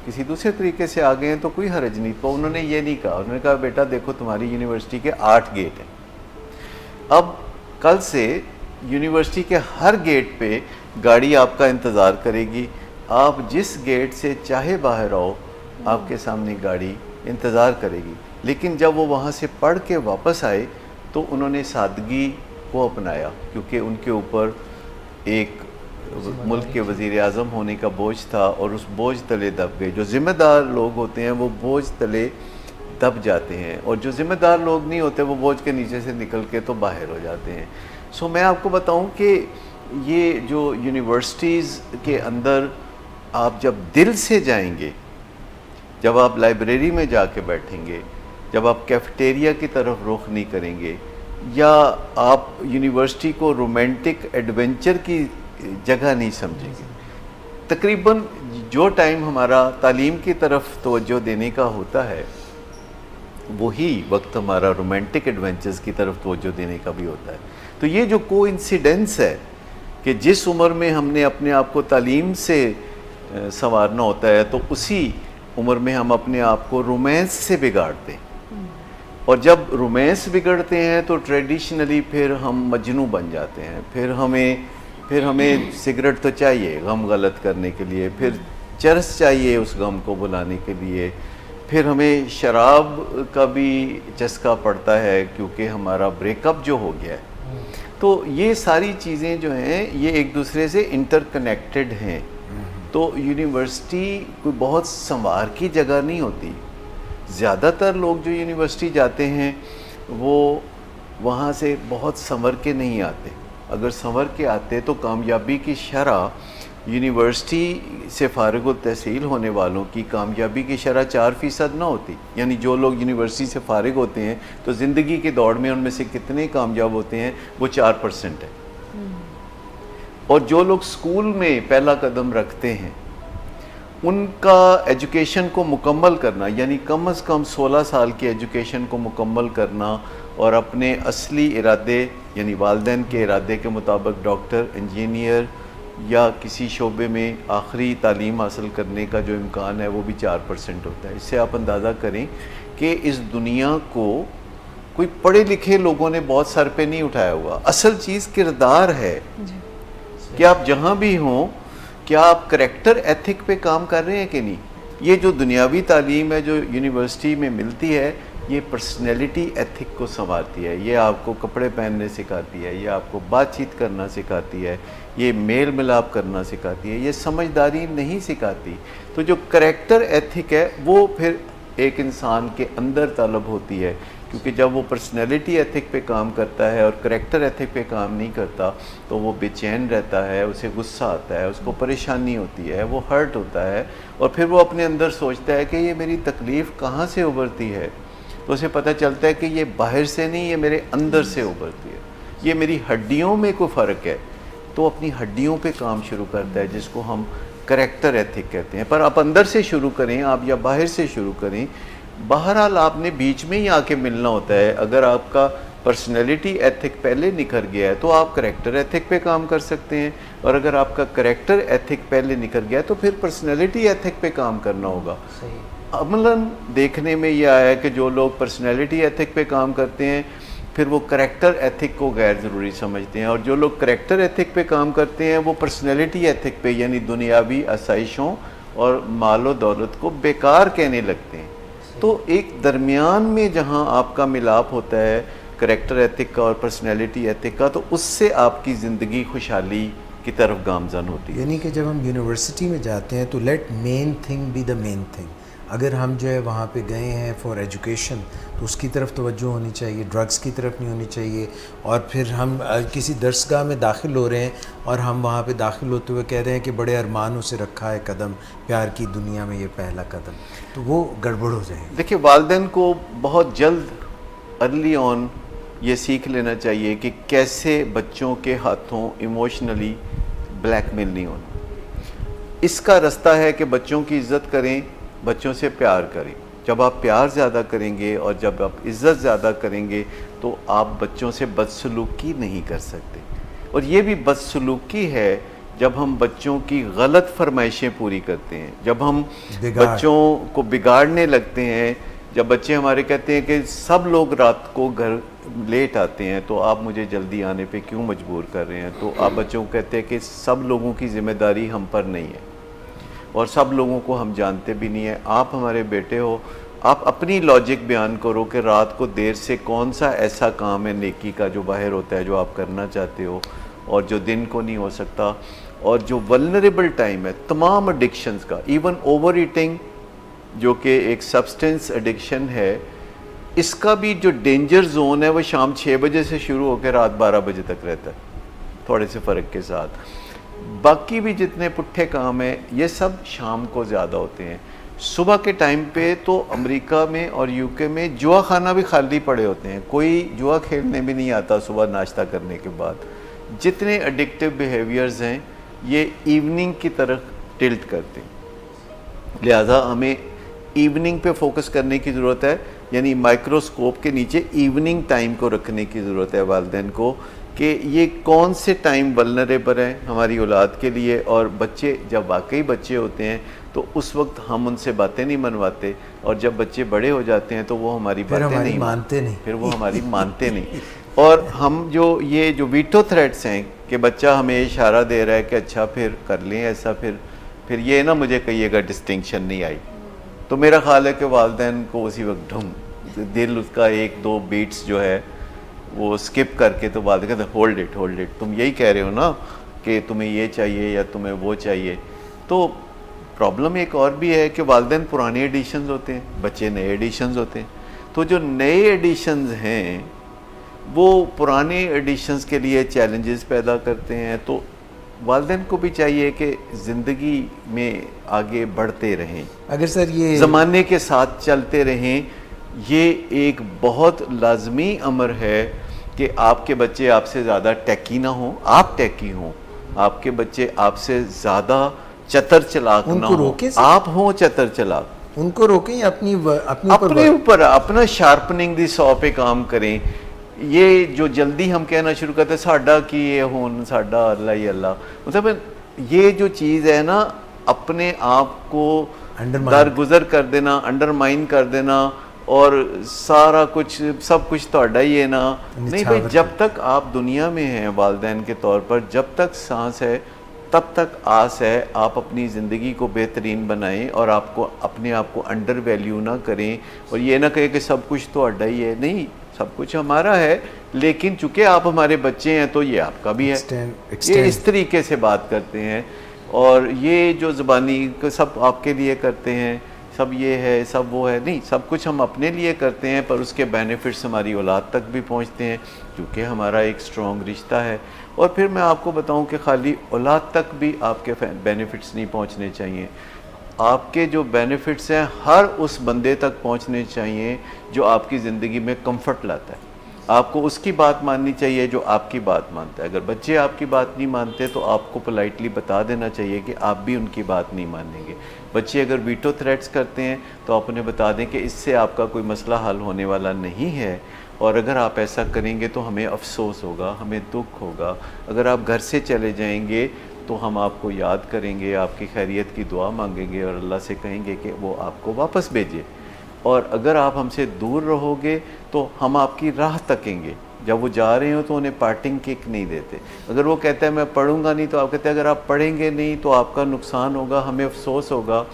किसी दूसरे तरीके से आ गए हैं तो कोई हर्ज नहीं। तो उन्होंने ये नहीं कहा, उन्होंने कहा बेटा देखो तुम्हारी यूनिवर्सिटी के 8 गेट हैं, अब कल से यूनिवर्सिटी के हर गेट पे गाड़ी आपका इंतज़ार करेगी, आप जिस गेट से चाहे बाहर आओ आपके सामने गाड़ी इंतज़ार करेगी। लेकिन जब वो वहाँ से पढ़ के वापस आए तो उन्होंने सादगी को अपनाया, क्योंकि उनके ऊपर एक मुल्क के वज़ीर आज़म होने का बोझ था और उस बोझ तले दब गए। जो ज़िम्मेदार लोग होते हैं वो बोझ तले दब जाते हैं और जो ज़िम्मेदार लोग नहीं होते वो बोझ के नीचे से निकल के तो बाहर हो जाते हैं। सो मैं आपको बताऊं कि ये जो यूनिवर्सिटीज़ के अंदर आप जब दिल से जाएंगे, जब आप लाइब्रेरी में जाके बैठेंगे, जब आप कैफेटेरिया की तरफ रुख नहीं करेंगे या आप यूनिवर्सिटी को रोमांटिक एडवेंचर की जगह नहीं समझेंगे, तकरीबन जो टाइम हमारा तालीम की तरफ तवज्जो देने का होता है वही वक्त हमारा रोमांटिक एडवेंचर्स की तरफ तवज्जो देने का भी होता है। तो ये जो कोइंसिडेंस है कि जिस उम्र में हमने अपने आप को तालीम से संवारना होता है तो उसी उम्र में हम अपने आप को रोमांस से बिगाड़ते हैं और जब रोमांस बिगड़ते हैं तो ट्रेडिशनली फिर हम मजनू बन जाते हैं, फिर हमें सिगरेट तो चाहिए गम गलत करने के लिए, फिर चरस चाहिए उस गम को बुलाने के लिए, फिर हमें शराब का भी चस्का पड़ता है क्योंकि हमारा ब्रेकअप जो हो गया है। तो ये सारी चीज़ें जो हैं ये एक दूसरे से इंटरकनेक्टेड हैं। तो यूनिवर्सिटी कोई बहुत संवार की जगह नहीं होती। ज़्यादातर लोग जो यूनिवर्सिटी जाते हैं वो वहाँ से बहुत संवर के नहीं आते। अगर संवर के आते तो कामयाबी की शरह यूनिवर्सिटी से फारिग तहसील होने वालों की कामयाबी की शरह 4% ना होती। यानी जो लोग यूनिवर्सिटी से फारिग होते हैं तो ज़िंदगी की दौड़ में उनमें से कितने कामयाब होते हैं, वो 4% है। और जो लोग स्कूल में पहला कदम रखते हैं उनका एजुकेशन को मुकम्मल करना, यानी कम से कम 16 साल की एजुकेशन को मुकम्मल करना और अपने असली इरादे यानी वालिदैन के इरादे के मुताबिक डॉक्टर, इंजीनियर या किसी शोबे में आखिरी तालीम हासिल करने का जो इम्कान है वो भी 4% होता है। इससे आप अंदाज़ा करें कि इस दुनिया को कोई पढ़े लिखे लोगों ने बहुत सर पे नहीं उठाया हुआ। असल चीज़ किरदार है कि आप जहाँ भी हों क्या आप करैक्टर एथिक पे काम कर रहे हैं कि नहीं। ये जो दुनियावी तालीम है जो यूनिवर्सिटी में मिलती है ये पर्सनैलिटी एथिक को संवारती है, ये आपको कपड़े पहनने सिखाती है, ये आपको बातचीत करना सिखाती है, ये मेल मिलाप करना सिखाती है, ये समझदारी नहीं सिखाती। तो जो करैक्टर एथिक है वो फिर एक इंसान के अंदर तलब होती है, क्योंकि जब वो पर्सनैलिटी एथिक पे काम करता है और करैक्टर एथिक पे काम नहीं करता तो वो बेचैन रहता है, उसे गुस्सा आता है, उसको परेशानी होती है, वो हर्ट होता है और फिर वो अपने अंदर सोचता है कि ये मेरी तकलीफ़ कहाँ से उभरती है। तो उसे पता चलता है कि ये बाहर से नहीं, ये मेरे अंदर से उभरती है, ये मेरी हड्डियों में कोई फ़र्क है। तो अपनी हड्डियों पे काम शुरू करता है जिसको हम करैक्टर एथिक कहते हैं। पर आप अंदर से शुरू करें आप या बाहर से शुरू करें, बहरहाल आपने बीच में ही आके मिलना होता है। अगर आपका पर्सनैलिटी एथिक पहले निखर गया है तो आप करेक्टर एथिक पे काम कर सकते हैं, और अगर आपका करेक्टर एथिक पहले निखर गया है तो फिर पर्सनैलिटी एथिक पे काम करना होगा। अमलन देखने में यह आया है कि जो लोग पर्सनैलिटी एथिक पे काम करते हैं फिर वो करेक्टर एथिक को गैर ज़रूरी समझते हैं, और जो लोग करेक्टर एथिक पे काम करते हैं वो पर्सनैलिटी एथिक पे यानी दुनियावी आसाइशों और मालो दौलत को बेकार कहने लगते हैं। तो एक दरमियान में जहाँ आपका मिलाप होता है करेक्टर एथिक का और पर्सनैलिटी एथिक का, तो उससे आपकी ज़िंदगी खुशहाली की तरफ गामज़न होती है। यानी कि जब हम यूनिवर्सिटी में जाते हैं तो let main thing be the main thing. अगर हम जो है वहाँ पे गए हैं फॉर एजुकेशन तो उसकी तरफ तवज्जो होनी चाहिए, ड्रग्स की तरफ नहीं होनी चाहिए। और फिर हम किसी दरसगाह में दाखिल हो रहे हैं और हम वहाँ पे दाखिल होते हुए कह रहे हैं कि बड़े अरमानों से रखा है कदम, प्यार की दुनिया में ये पहला कदम, तो वो गड़बड़ हो जाएगी। देखिए, वालिदैन को बहुत जल्द अर्ली ऑन ये सीख लेना चाहिए कि कैसे बच्चों के हाथों इमोशनली ब्लैकमेल नहीं होना। इसका रास्ता है कि बच्चों की इज़्ज़त करें, बच्चों से प्यार करें। जब आप प्यार ज़्यादा करेंगे और जब आप इज़्ज़त ज़्यादा करेंगे तो आप बच्चों से बदसलूकी नहीं कर सकते। और ये भी बदसलूकी है जब हम बच्चों की गलत फरमाइशें पूरी करते हैं, जब हम बच्चों को बिगाड़ने लगते हैं। जब बच्चे हमारे कहते हैं कि सब लोग रात को घर लेट आते हैं तो आप मुझे जल्दी आने पे क्यों मजबूर कर रहे हैं, तो आप बच्चों को कहते हैं कि सब लोगों की ज़िम्मेदारी हम पर नहीं है और सब लोगों को हम जानते भी नहीं है। आप हमारे बेटे हो, आप अपनी लॉजिक बयान करो कि रात को देर से कौन सा ऐसा काम है नेकी का जो बाहर होता है जो आप करना चाहते हो और जो दिन को नहीं हो सकता। और जो वल्नरेबल टाइम है तमाम एडिक्शंस का, इवन ओवर ईटिंग जो कि एक सब्सटेंस एडिक्शन है, इसका भी जो डेंजर जोन है वो शाम 6 बजे से शुरू होकर रात 12 बजे तक रहता है, थोड़े से फ़र्क के साथ। बाकी भी जितने पुट्ठे काम हैं ये सब शाम को ज़्यादा होते हैं। सुबह के टाइम पे तो अमेरिका में और यूके में जुआ खाना भी खाली पड़े होते हैं, कोई जुआ खेलने भी नहीं आता सुबह नाश्ता करने के बाद। जितने एडिक्टिव बिहेवियर्स हैं ये इवनिंग की तरफ टिल्ट करते हैं, लिहाजा हमें इवनिंग पे फोकस करने की ज़रूरत है, यानी माइक्रोस्कोप के नीचे इवनिंग टाइम को रखने की ज़रूरत है वालिदैन को कि ये कौन से टाइम वल्नरेबल हैं हमारी औलाद के लिए। और बच्चे जब वाकई बच्चे होते हैं तो उस वक्त हम उनसे बातें नहीं मनवाते, और जब बच्चे बड़े हो जाते हैं तो वो हमारी बातें नहीं मानते, फिर वो हमारी मानते नहीं। और हम जो ये जो वीटो थ्रेट्स हैं कि बच्चा हमें इशारा दे रहा है कि अच्छा फिर कर लें ऐसा, फिर ये ना मुझे कहिएगा डिस्टिंक्शन नहीं आई, तो मेरा ख्याल है कि वालिदैन को उसी वक्त ढूंढ दिल उसका 1-2 बीट्स जो है वो स्किप करके तो वालिदैन कहते होल्ड इट, तुम यही कह रहे हो ना कि तुम्हें ये चाहिए या तुम्हें वो चाहिए। तो प्रॉब्लम एक और भी है कि वालिदैन पुराने एडिशंस होते हैं, बच्चे नए एडिशंस होते हैं। तो जो नए एडिशंस हैं वो पुराने एडिशंस के लिए चैलेंजेस पैदा करते हैं। तो वालिदैन को भी चाहिए कि ज़िंदगी में आगे बढ़ते रहें, अगर सर ये ज़माने के साथ चलते रहें। ये एक बहुत लाजमी अमर है कि आपके बच्चे आपसे ज़्यादा टैकी ना हों, आप टैकी हों, आपके बच्चे आपसे ज़्यादा चतर चलाक ना हो, आप हों चतर चलाक। उनको रोकें अपने ऊपर अपना शार्पनिंग दी 100 पे काम करें। ये जो जल्दी हम कहना शुरू करते हैं साडा की ये होन साडा अल्लाह ही अल्लाह, मतलब ये जो चीज़ है ना अपने आप को दरगुजर कर देना, अंडरमाइन कर देना और सारा कुछ सब कुछ तोड़ा ही है ना। नहीं भाई, जब तक आप दुनिया में हैं वालिदैन के तौर पर, जब तक सांस है तब तक आस है। आप अपनी ज़िंदगी को बेहतरीन बनाएं और आपको अपने आप को अंडर वैल्यू ना करें और ये ना कहें कि सब कुछ तो अड्डा ही है। नहीं, सब कुछ हमारा है, लेकिन चूँकि आप हमारे बच्चे हैं तो ये आपका भी है। ये इस तरीके से बात करते हैं और ये जो ज़बानी सब आपके लिए करते हैं, सब ये है सब वो है, नहीं, सब कुछ हम अपने लिए करते हैं पर उसके बेनिफिट्स हमारी औलाद तक भी पहुंचते हैं क्योंकि हमारा एक स्ट्रॉन्ग रिश्ता है। और फिर मैं आपको बताऊं कि खाली औलाद तक भी आपके बेनिफिट्स नहीं पहुंचने चाहिए, आपके जो बेनिफिट्स हैं हर उस बंदे तक पहुंचने चाहिए जो आपकी ज़िंदगी में कंफर्ट लाता है। आपको उसकी बात माननी चाहिए जो आपकी बात मानता है। अगर बच्चे आपकी बात नहीं मानते तो आपको पोलाइटली बता देना चाहिए कि आप भी उनकी बात नहीं मानेंगे। बच्चे अगर वीटो थ्रेट्स करते हैं तो आप उन्हें बता दें कि इससे आपका कोई मसला हल होने वाला नहीं है और अगर आप ऐसा करेंगे तो हमें अफसोस होगा, हमें दुख होगा। अगर आप घर से चले जाएंगे तो हम आपको याद करेंगे, आपकी खैरियत की दुआ मांगेंगे और अल्लाह से कहेंगे कि वो आपको वापस भेजे। और अगर आप हमसे दूर रहोगे तो हम आपकी राह तकेंगे। जब वो जा रहे हो तो उन्हें पार्टिंग किक नहीं देते। अगर वो कहता है मैं पढ़ूंगा नहीं, तो आप कहते हैं अगर आप पढ़ेंगे नहीं तो आपका नुकसान होगा, हमें अफसोस होगा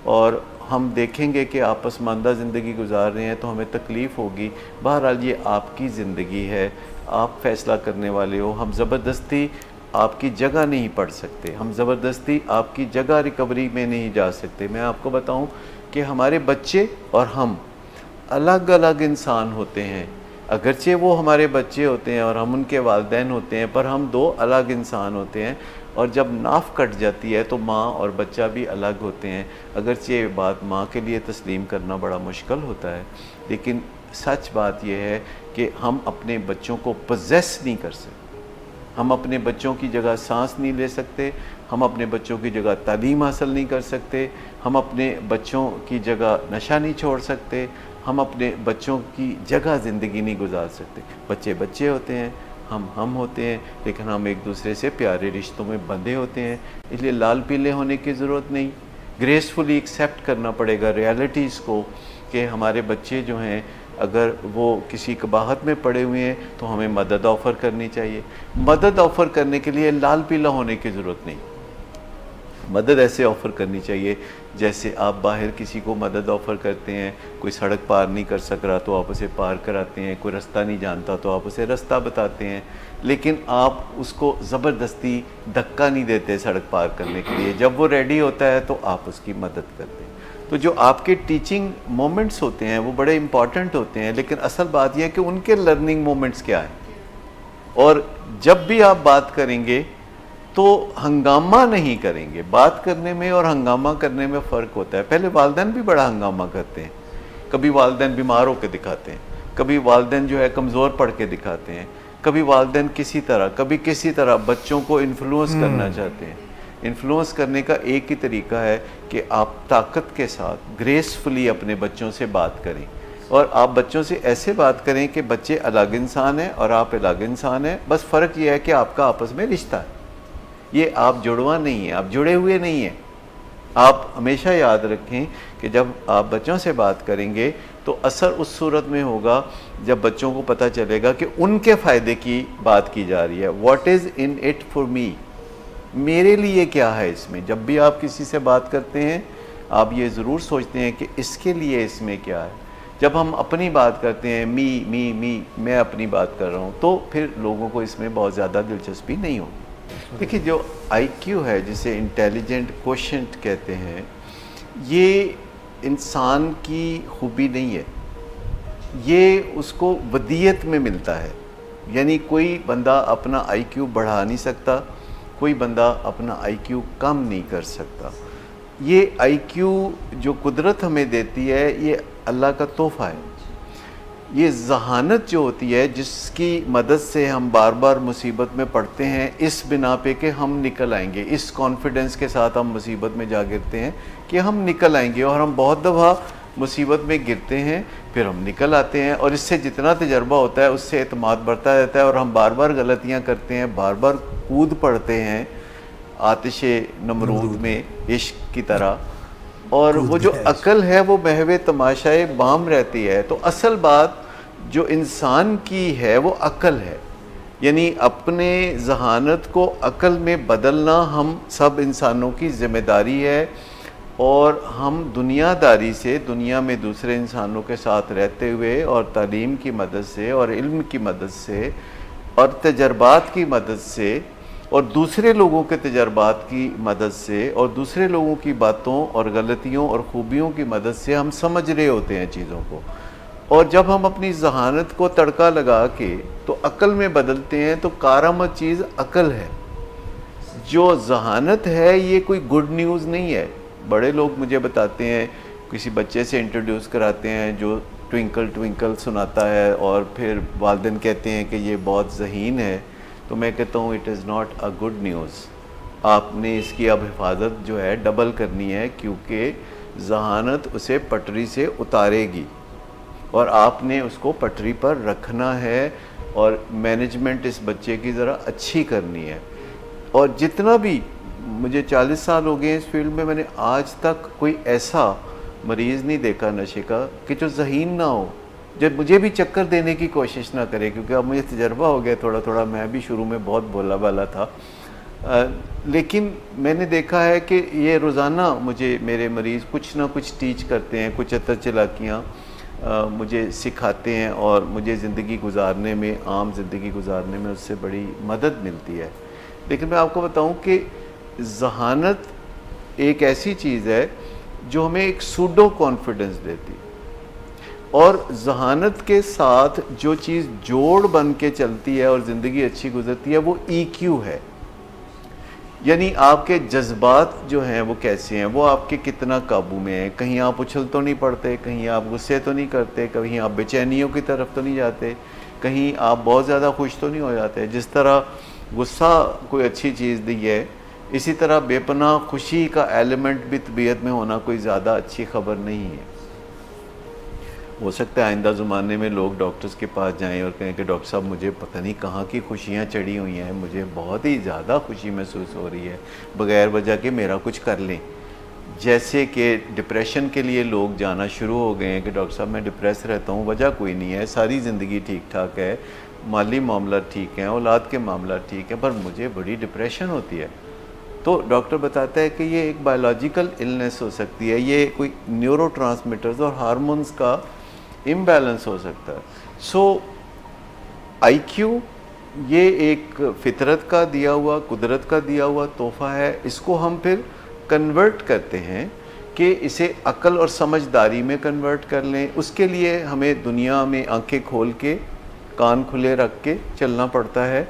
और हम देखेंगे कि आप पसमानदा ज़िंदगी गुजार रहे हैं तो हमें तकलीफ़ होगी। बहरहाल ये आपकी ज़िंदगी है, आप फ़ैसला करने वाले हो। हम ज़बरदस्ती आपकी जगह नहीं पढ़ सकते, हम ज़बरदस्ती आपकी जगह रिकवरी में नहीं जा सकते। मैं आपको बताऊं कि हमारे बच्चे और हम अलग अलग इंसान होते हैं। अगरचे वो हमारे बच्चे होते हैं और हम उनके वालिदैन होते हैं, पर हम दो अलग इंसान होते हैं। और जब नाफ कट जाती है तो माँ और बच्चा भी अलग होते हैं। अगरचे ये बात माँ के लिए तस्लीम करना बड़ा मुश्किल होता है, लेकिन सच बात यह है कि हम अपने बच्चों को पोजेस नहीं कर सकते। हम अपने बच्चों की जगह सांस नहीं ले सकते, हम अपने बच्चों की जगह तालीम हासिल नहीं कर सकते, हम अपने बच्चों की जगह नशा नहीं छोड़ सकते, हम अपने बच्चों की जगह ज़िंदगी नहीं गुजार सकते। बच्चे बच्चे होते हैं, हम होते हैं, लेकिन हम एक दूसरे से प्यारे रिश्तों में बंधे होते हैं। इसलिए लाल पीले होने की ज़रूरत नहीं, ग्रेसफुली एक्सेप्ट करना पड़ेगा रियलिटीज़ को कि हमारे बच्चे जो हैं अगर वो किसी कबाहत में पड़े हुए हैं तो हमें मदद ऑफ़र करनी चाहिए। मदद ऑफ़र करने के लिए लाल पीला होने की ज़रूरत नहीं। मदद ऐसे ऑफ़र करनी चाहिए जैसे आप बाहर किसी को मदद ऑफ़र करते हैं। कोई सड़क पार नहीं कर सक रहा तो आप उसे पार कराते हैं, कोई रास्ता नहीं जानता तो आप उसे रास्ता बताते हैं, लेकिन आप उसको ज़बरदस्ती धक्का नहीं देते सड़क पार करने के लिए। जब वो रेडी होता है तो आप उसकी मदद करते हैं। तो जो आपके टीचिंग मोमेंट्स होते हैं वो बड़े इम्पॉर्टेंट होते हैं, लेकिन असल बात यह है कि उनके लर्निंग मोमेंट्स क्या हैं। और जब भी आप बात करेंगे तो हंगामा नहीं करेंगे। बात करने में और हंगामा करने में फ़र्क होता है। पहले वालिदैन भी बड़ा हंगामा करते हैं, कभी वालिदैन बीमार होकर दिखाते हैं, कभी वालिदैन जो है कमज़ोर पड़ के दिखाते हैं, कभी वालिदैन कभी किसी तरह बच्चों को इन्फ्लुएंस करना चाहते हैं। इन्फ्लुएंस करने का एक ही तरीका है कि आप ताकत के साथ ग्रेसफुली अपने बच्चों से बात करें, और आप बच्चों से ऐसे बात करें कि बच्चे अलग इंसान हैं और आप अलग इंसान हैं। बस फ़र्क यह है कि आपका आपस में रिश्ता है, ये आप जुड़वा नहीं है, आप जुड़े हुए नहीं हैं। आप हमेशा याद रखें कि जब आप बच्चों से बात करेंगे तो असर उस सूरत में होगा जब बच्चों को पता चलेगा कि उनके फ़ायदे की बात की जा रही है। What is in it for me, मेरे लिए क्या है इसमें। जब भी आप किसी से बात करते हैं आप ये ज़रूर सोचते हैं कि इसके लिए इसमें क्या है। जब हम अपनी बात करते हैं मी मैं अपनी बात कर रहा हूँ, तो फिर लोगों को इसमें बहुत ज़्यादा दिलचस्पी नहीं होगी। देखिए, जो IQ है जिसे इंटेलिजेंट कोशेंट कहते हैं, ये इंसान की खूबी नहीं है, ये उसको वदीयत में मिलता है। यानी कोई बंदा अपना IQ बढ़ा नहीं सकता, कोई बंदा अपना IQ कम नहीं कर सकता। ये IQ जो कुदरत हमें देती है ये अल्लाह का तोहफ़ा है। ये जहानत जो होती है जिसकी मदद से हम बार बार मुसीबत में पड़ते हैं, इस बिना पे कि हम निकल आएंगे, इस कॉन्फिडेंस के साथ हम मुसीबत में जा गिरते हैं कि हम निकल आएंगे। और हम बहुत दफ़ा मुसीबत में गिरते हैं, फिर हम निकल आते हैं, और इससे जितना तजर्बा होता है उससे एतमाद बढ़ता रहता है, और हम बार बार गलतियाँ करते हैं, बार बार कूद पड़ते हैं आतिशे नमरूद में इश्क की तरह। और वो जो अकल है वो महवे तमाशाए बाम रहती है। तो असल बात जो इंसान की है वो अकल है, यानी अपने जहानत को अकल में बदलना हम सब इंसानों की ज़िम्मेदारी है। और हम दुनियादारी से, दुनिया में दूसरे इंसानों के साथ रहते हुए और तालीम की मदद से और इल्म की मदद से और तजर्बात की मदद से और दूसरे लोगों के तजर्बात की मदद से और दूसरे लोगों की बातों और गलतियों और ख़ूबियों की मदद से हम समझ रहे होते हैं चीज़ों को। और जब हम अपनी जहानत को तड़का लगा के तो अकल में बदलते हैं तो कारामद चीज़ अकल है। जो जहानत है ये कोई गुड न्यूज़ नहीं है। बड़े लोग मुझे बताते हैं, किसी बच्चे से इंट्रोड्यूस कराते हैं जो ट्विंकल ट्विंकल सुनाता है और फिर वालिदैन कहते हैं कि ये बहुत ज़हीन है, तो मैं कहता हूँ it is not a good news. आपने इसकी अब हिफाजत जो है डबल करनी है, क्योंकि जहानत उसे पटरी से उतारेगी। और आपने उसको पटरी पर रखना है और मैनेजमेंट इस बच्चे की ज़रा अच्छी करनी है। और जितना भी, मुझे 40 साल हो गए इस फील्ड में, मैंने आज तक कोई ऐसा मरीज़ नहीं देखा नशे का कि जो ज़हीन ना हो, जब मुझे भी चक्कर देने की कोशिश ना करे, क्योंकि अब मुझे तजर्बा हो गया थोड़ा थोड़ा, मैं भी शुरू में बहुत भोला भाला था। लेकिन मैंने देखा है कि ये रोज़ाना मुझे मेरे मरीज़ कुछ ना कुछ टीच करते हैं, कुछ अतर चलाकियाँ मुझे सिखाते हैं और मुझे ज़िंदगी गुजारने में, आम ज़िंदगी गुजारने में उससे बड़ी मदद मिलती है। लेकिन मैं आपको बताऊं कि ज़हानत एक ऐसी चीज़ है जो हमें एक सूडो कॉन्फिडेंस देती है, और ज़हानत के साथ जो चीज़ जोड़ बन के चलती है और ज़िंदगी अच्छी गुजरती है वो EQ है। यानी आपके जज्बात जो हैं वो कैसे हैं, वो आपके कितना काबू में है। कहीं आप उछल तो नहीं पड़ते, कहीं आप गुस्से तो नहीं करते, कहीं आप बेचैनियों की तरफ तो नहीं जाते, कहीं आप बहुत ज़्यादा खुश तो नहीं हो जाते। जिस तरह गुस्सा कोई अच्छी चीज़ दी है, इसी तरह बेपनाह खुशी का एलिमेंट भी तबीयत में होना कोई ज़्यादा अच्छी खबर नहीं है। हो सकता है आइंदा ज़माने में लोग डॉक्टर्स के पास जाएं और कहें कि डॉक्टर साहब मुझे पता नहीं कहाँ की खुशियाँ चढ़ी हुई हैं, मुझे बहुत ही ज़्यादा खुशी महसूस हो रही है, बग़ैर वजह के मेरा कुछ कर लें। जैसे कि डिप्रेशन के लिए लोग जाना शुरू हो गए हैं कि डॉक्टर साहब मैं डिप्रेस रहता हूँ, वजह कोई नहीं है, सारी ज़िंदगी ठीक ठाक है, माली मामला ठीक है, औलाद के मामला ठीक है, पर मुझे बड़ी डिप्रेशन होती है। तो डॉक्टर बताता है कि ये एक बायोलॉजिकल इलनेस हो सकती है, ये कोई न्यूरोट्रांसमीटर्स और हार्मोन्स का इम्बैलेंस हो सकता है। सो IQ ये एक फितरत का दिया हुआ, कुदरत का दिया हुआ तोहफ़ा है। इसको हम फिर कन्वर्ट करते हैं कि इसे अक्ल और समझदारी में कन्वर्ट कर लें। उसके लिए हमें दुनिया में आंखें खोल के, कान खुले रख के चलना पड़ता है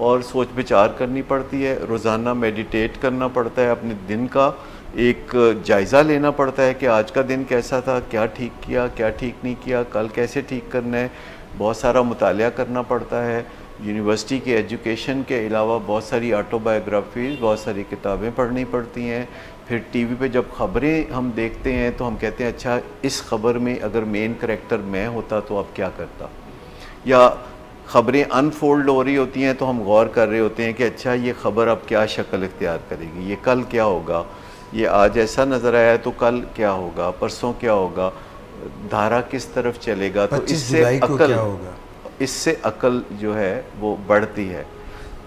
और सोच विचार करनी पड़ती है। रोज़ाना मेडिटेट करना पड़ता है, अपने दिन का एक जायज़ा लेना पड़ता है कि आज का दिन कैसा था, क्या ठीक किया, क्या ठीक नहीं किया, कल कैसे ठीक करना है। बहुत सारा मुतालिया करना पड़ता है। यूनिवर्सिटी के एजुकेशन के अलावा बहुत सारी ऑटोबायोग्राफीज़, बहुत सारी किताबें पढ़नी पड़ती हैं। फिर टीवी पे जब ख़बरें हम देखते हैं तो हम कहते हैं अच्छा इस ख़बर में अगर मेन करैक्टर मैं होता तो अब क्या करता। या ख़बरें अनफोल्ड हो रही होती हैं तो हम गौर कर रहे होते हैं कि अच्छा ये ख़बर अब क्या शक्ल इख्तियार करेगी, ये कल क्या होगा, ये आज ऐसा नज़र आया तो कल क्या होगा, परसों क्या होगा, धारा किस तरफ चलेगा। तो इससे अकल जो है वो बढ़ती है।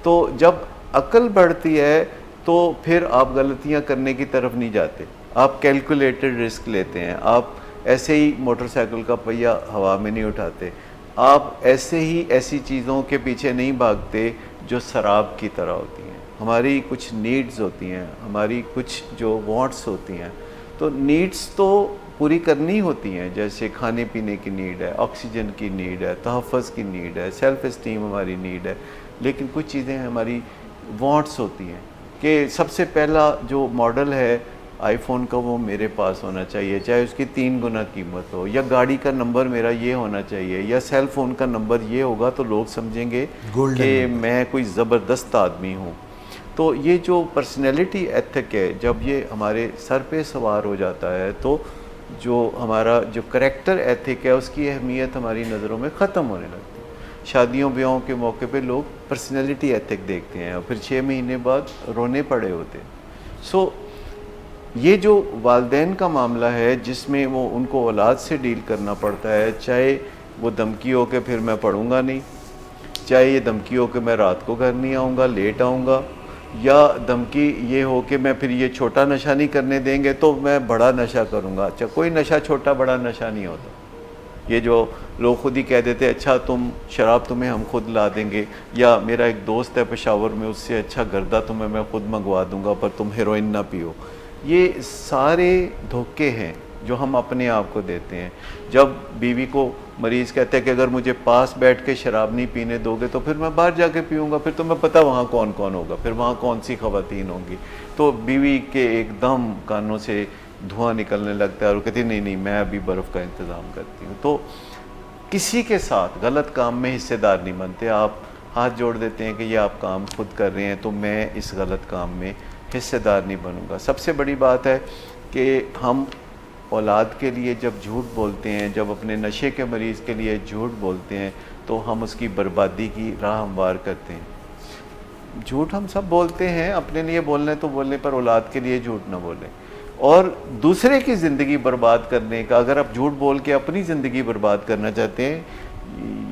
तो जब अकल बढ़ती है तो फिर आप गलतियां करने की तरफ नहीं जाते, आप कैलकुलेटेड रिस्क लेते हैं। आप ऐसे ही मोटरसाइकिल का पहिया हवा में नहीं उठाते, आप ऐसे ही ऐसी चीज़ों के पीछे नहीं भागते जो शराब की तरह होती हैं। हमारी कुछ नीड्स होती हैं, हमारी कुछ जो वांट्स होती हैं, तो नीड्स तो पूरी करनी होती हैं। जैसे खाने पीने की नीड है, ऑक्सीजन की नीड है, तहफ़्फ़ुज़ की नीड है, सेल्फ़ इस्टीम हमारी नीड है। लेकिन कुछ चीज़ें हमारी वांट्स होती हैं कि सबसे पहला जो मॉडल है आईफोन का वो मेरे पास होना चाहिए, चाहे उसकी 3 गुना कीमत हो, या गाड़ी का नंबर मेरा ये होना चाहिए, या सेल फ़ोन का नंबर ये होगा तो लोग समझेंगे कि मैं कोई ज़बरदस्त आदमी हूँ। तो ये जो पर्सनैलिटी एथिक है, जब ये हमारे सर पे सवार हो जाता है तो जो हमारा जो करैक्टर एथिक है उसकी अहमियत हमारी नज़रों में ख़त्म होने लगती है। शादियों ब्याहों के मौके पे लोग पर्सनैलिटी एथिक देखते हैं और फिर 6 महीने बाद रोने पड़े होते हैं। सो ये जो वालिदैन का मामला है जिसमें वो उनको औलाद से डील करना पड़ता है, चाहे वो धमकी हो के फिर मैं पढ़ूँगा नहीं, चाहे ये धमकी हो के मैं रात को घर नहीं आऊँगा, लेट आऊँगा, या धमकी ये हो कि मैं फिर ये छोटा नशा नहीं करने देंगे तो मैं बड़ा नशा करूँगा। अच्छा, कोई नशा छोटा बड़ा नशा नहीं होता। ये जो लोग खुद ही कह देते अच्छा तुम शराब तुम्हें हम खुद ला देंगे, या मेरा एक दोस्त है पेशावर में उससे अच्छा गर्दा तुम्हें मैं खुद मंगवा दूँगा पर तुम हेरोइन ना पियो। ये सारे धोखे हैं जो हम अपने आप को देते हैं। जब बीवी को मरीज़ कहते हैं कि अगर मुझे पास बैठ के शराब नहीं पीने दोगे तो फिर मैं बाहर जाके पीऊँगा, फिर तुम्हें पता वहाँ कौन कौन होगा, फिर वहाँ कौन सी ख़वातीन होंगी। तो बीवी के एकदम कानों से धुआं निकलने लगता है और कहती नहीं नहीं मैं अभी बर्फ़ का इंतज़ाम करती हूँ। तो किसी के साथ गलत काम में हिस्सेदार नहीं बनते, आप हाथ जोड़ देते हैं कि ये आप काम खुद कर रहे हैं तो मैं इस गलत काम में हिस्सेदार नहीं बनूंगा। सबसे बड़ी बात है कि हम औलाद के लिए जब झूठ बोलते हैं, जब अपने नशे के मरीज़ के लिए झूठ बोलते हैं, तो हम उसकी बर्बादी की राह हमवार करते हैं। झूठ हम सब बोलते हैं, अपने लिए बोलने तो बोलने, पर औलाद के लिए झूठ ना बोलें। और दूसरे की ज़िंदगी बर्बाद करने का, अगर आप झूठ बोल के अपनी ज़िंदगी बर्बाद करना चाहते हैं,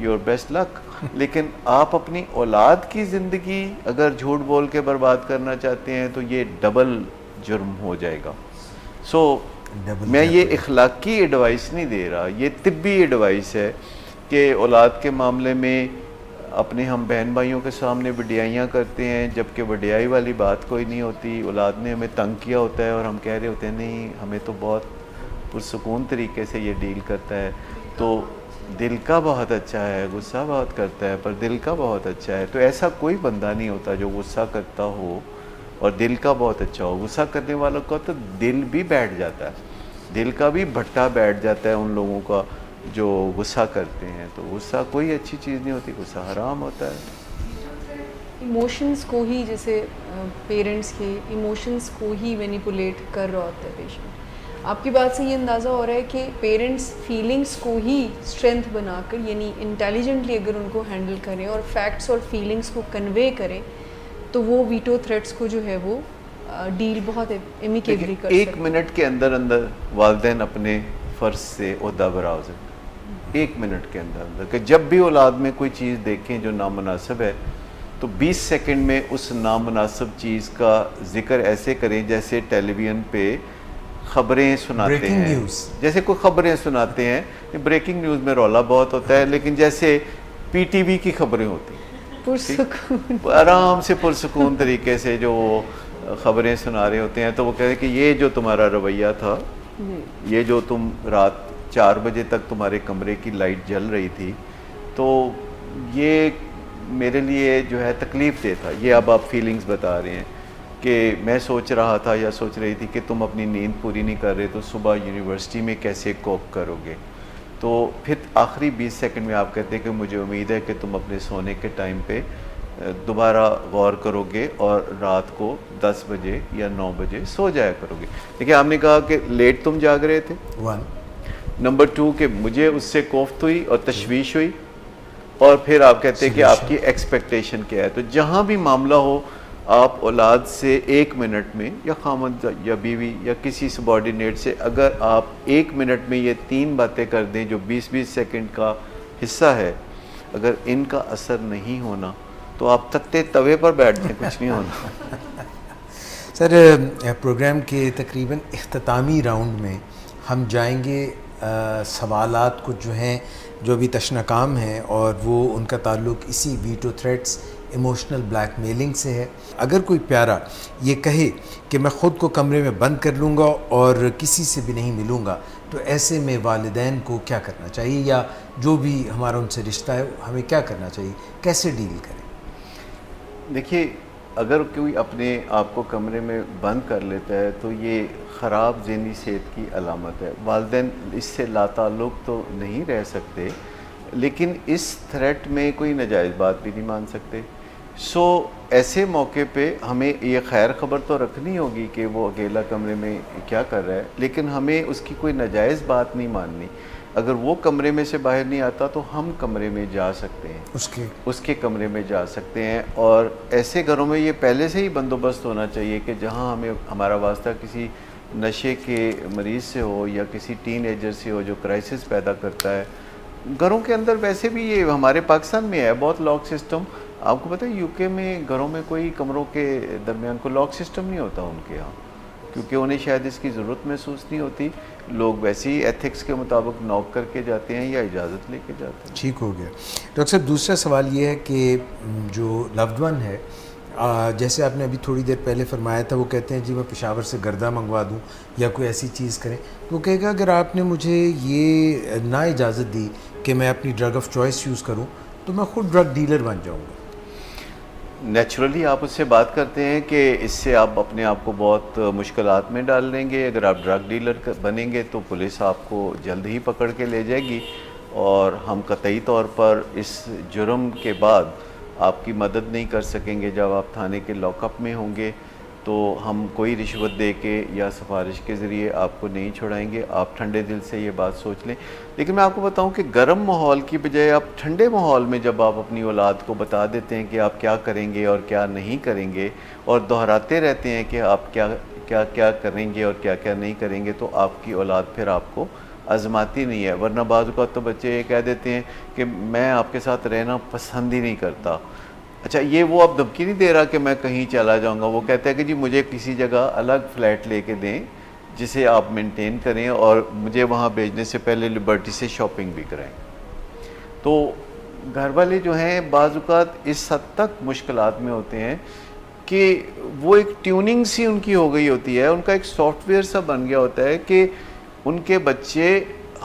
योर बेस्ट लक। लेकिन आप अपनी औलाद की ज़िंदगी अगर झूठ बोल के बर्बाद करना चाहते हैं तो ये डबल जुर्म हो जाएगा। मैं ये इखलाकी एडवाइस नहीं दे रहा, ये तिब्बी एडवाइस है कि औलाद के मामले में अपने हम बहन भाइयों के सामने वडियाइयाँ करते हैं, जबकि वडियाई वाली बात कोई नहीं होती। औलाद ने हमें तंग किया होता है और हम कह रहे होते हैं नहीं, हमें तो बहुत पुरसुकून तरीके से ये डील करता है, तो दिल का बहुत अच्छा है, गुस्सा बहुत करता है पर दिल का बहुत अच्छा है। तो ऐसा कोई बंदा नहीं होता जो गुस्सा करता हो और दिल का बहुत अच्छा हो। गुस्सा करने वालों का तो दिल भी बैठ जाता है, दिल का भी भट्टा बैठ जाता है उन लोगों का जो गुस्सा करते हैं। तो गुस्सा कोई अच्छी चीज़ नहीं होती, गुस्सा हराम होता है। इमोशंस को ही, जैसे पेरेंट्स के इमोशंस को ही मैनिपुलेट कर रहा होता है पेशेंट। आपकी बात से ये अंदाज़ा हो रहा है कि पेरेंट्स फीलिंग्स को ही स्ट्रेंथ बनाकर, यानी इंटेलिजेंटली अगर उनको हैंडल करें और फैक्ट्स और फीलिंग्स को कन्वे करें, तो वो वीटो थ्रेट्स को जो है वो डील बहुत एमिकेबली कर सकते हैं। 1 मिनट के अंदर अंदर वालिदैन अपने फ़र्ज से ओहदा बरा हो सकते, 1 मिनट के अंदर अंदर। कि जब भी औलाद में कोई चीज़ देखें जो नामुनासिब है, तो 20 सेकंड में उस नामुनासिब चीज़ का जिक्र ऐसे करें जैसे टेलीविज़न पे खबरें सुनाते हैं, जैसे कोई खबरें सुनाते हैं। ब्रेकिंग न्यूज़ में रौला बहुत होता है, लेकिन जैसे PTV की खबरें होती हैं, आराम से पुरसुकून तरीके से जो खबरें सुना रहे होते हैं, तो वो कह रहे हैं कि ये जो तुम्हारा रवैया था, ये जो तुम रात 4 बजे तक तुम्हारे कमरे की लाइट जल रही थी, तो ये मेरे लिए जो है तकलीफ़ दे था। ये अब आप फीलिंग्स बता रहे हैं कि मैं सोच रहा था या सोच रही थी कि तुम अपनी नींद पूरी नहीं कर रहे, तो सुबह यूनिवर्सिटी में कैसे कोप करोगे। तो फिर आखिरी 20 सेकंड में आप कहते हैं कि मुझे उम्मीद है कि तुम अपने सोने के टाइम पे दोबारा गौर करोगे और रात को 10 बजे या 9 बजे सो जाया करोगे। देखिए, आपने कहा कि लेट तुम जाग रहे थे, 1 नंबर 2 कि मुझे उससे कोफ्त हुई और तशवीश हुई, और फिर आप कहते हैं कि आपकी एक्सपेक्टेशन क्या है। तो जहाँ भी मामला हो, आप औलाद से 1 मिनट में, या खामद या बीवी या किसी सबॉर्डिनेट से, अगर आप 1 मिनट में ये 3 बातें कर दें जो 20-20 सेकंड का हिस्सा है, अगर इनका असर नहीं होना तो आप तत्ते तवे पर बैठ जाएं, कुछ नहीं होना। सर, प्रोग्राम के तकरीबन इख्तितामी राउंड में हम जाएंगे सवालात कुछ जो हैं जो अभी तशनाकाम हैं, और वो उनका ताल्लुक़ इसी वीटो थ्रेट्स, इमोशनल ब्लैकमेलिंग से है। अगर कोई प्यारा ये कहे कि मैं ख़ुद को कमरे में बंद कर लूँगा और किसी से भी नहीं मिलूँगा, तो ऐसे में वालिदैन को क्या करना चाहिए, या जो भी हमारा उनसे रिश्ता है हमें क्या करना चाहिए, कैसे डील करें? देखिए, अगर कोई अपने आप को कमरे में बंद कर लेता है तो ये ख़राब ज़हनी सेहत की अलामत है। वालिदैन इससे लाताल्लुक़ तो नहीं रह सकते, लेकिन इस थ्रेट में कोई नाजायज़ बात भी नहीं मान सकते। ऐसे मौके पे हमें ये खैर ख़बर तो रखनी होगी कि वो अकेला कमरे में क्या कर रहा है, लेकिन हमें उसकी कोई नाजायज़ बात नहीं माननी। अगर वो कमरे में से बाहर नहीं आता तो हम कमरे में जा सकते हैं, उसके कमरे में जा सकते हैं। और ऐसे घरों में ये पहले से ही बंदोबस्त होना चाहिए कि जहाँ हमें हमारा वास्ता किसी नशे के मरीज़ से हो या किसी टीनेजर से हो जो क्राइसिस पैदा करता है। घरों के अंदर वैसे भी ये हमारे पाकिस्तान में है बहुत लॉक सिस्टम। आपको पता है यूके में घरों में कोई कमरों के दरमियान कोई लॉक सिस्टम नहीं होता उनके यहाँ, क्योंकि उन्हें शायद इसकी ज़रूरत महसूस नहीं होती। लोग वैसे ही एथिक्स के मुताबिक नॉक करके जाते हैं या इजाज़त लेके जाते हैं। ठीक हो गया। डॉक्टर साहब, दूसरा सवाल ये है कि जो लव्ड वन है, जैसे आपने अभी थोड़ी देर पहले फरमाया था, वो कहते हैं जी मैं पेशावर से गर्दा मंगवा दूं या कोई ऐसी चीज़ करें, तो कहेगा अगर आपने मुझे ये ना इजाज़त दी कि मैं अपनी ड्रग ऑफ चॉइस यूज़ करूं, तो मैं ख़ुद ड्रग डीलर बन जाऊंगा। नेचुरली आप उससे बात करते हैं कि इससे आप अपने आप को बहुत मुश्किलात में डाल देंगे। अगर आप ड्रग डीलर बनेंगे तो पुलिस आपको जल्द ही पकड़ के ले जाएगी, और हम कतई तौर पर इस जुर्म के बाद आपकी मदद नहीं कर सकेंगे जब आप थाने के लॉकअप में होंगे। तो हम कोई रिश्वत दे के या सिफारिश के ज़रिए आपको नहीं छुड़ाएंगे। आप ठंडे दिल से ये बात सोच लें। लेकिन मैं आपको बताऊं कि गर्म माहौल की बजाय आप ठंडे माहौल में जब आप अपनी औलाद को बता देते हैं कि आप क्या करेंगे और क्या नहीं करेंगे, और दोहराते रहते हैं कि आप क्या क्या क्या करेंगे और क्या क्या नहीं करेंगे, तो आपकी औलाद फिर आपको आजमाती नहीं है। वरना बाज़ औक़ात तो बच्चे ये कह देते हैं कि मैं आपके साथ रहना पसंद ही नहीं करता। अच्छा, ये वो अब धमकी नहीं दे रहा कि मैं कहीं चला जाऊंगा, वो कहता है कि जी मुझे किसी जगह अलग फ्लैट लेके दें जिसे आप मेंटेन करें और मुझे वहाँ भेजने से पहले लिबर्टी से शॉपिंग भी कराएं। तो घर वाले जो हैं बाज़ औक़ात इस हद तक मुश्किलात में होते हैं कि वो एक ट्यूनिंग सी उनकी हो गई होती है, उनका एक सॉफ्टवेयर सा बन गया होता है कि उनके बच्चे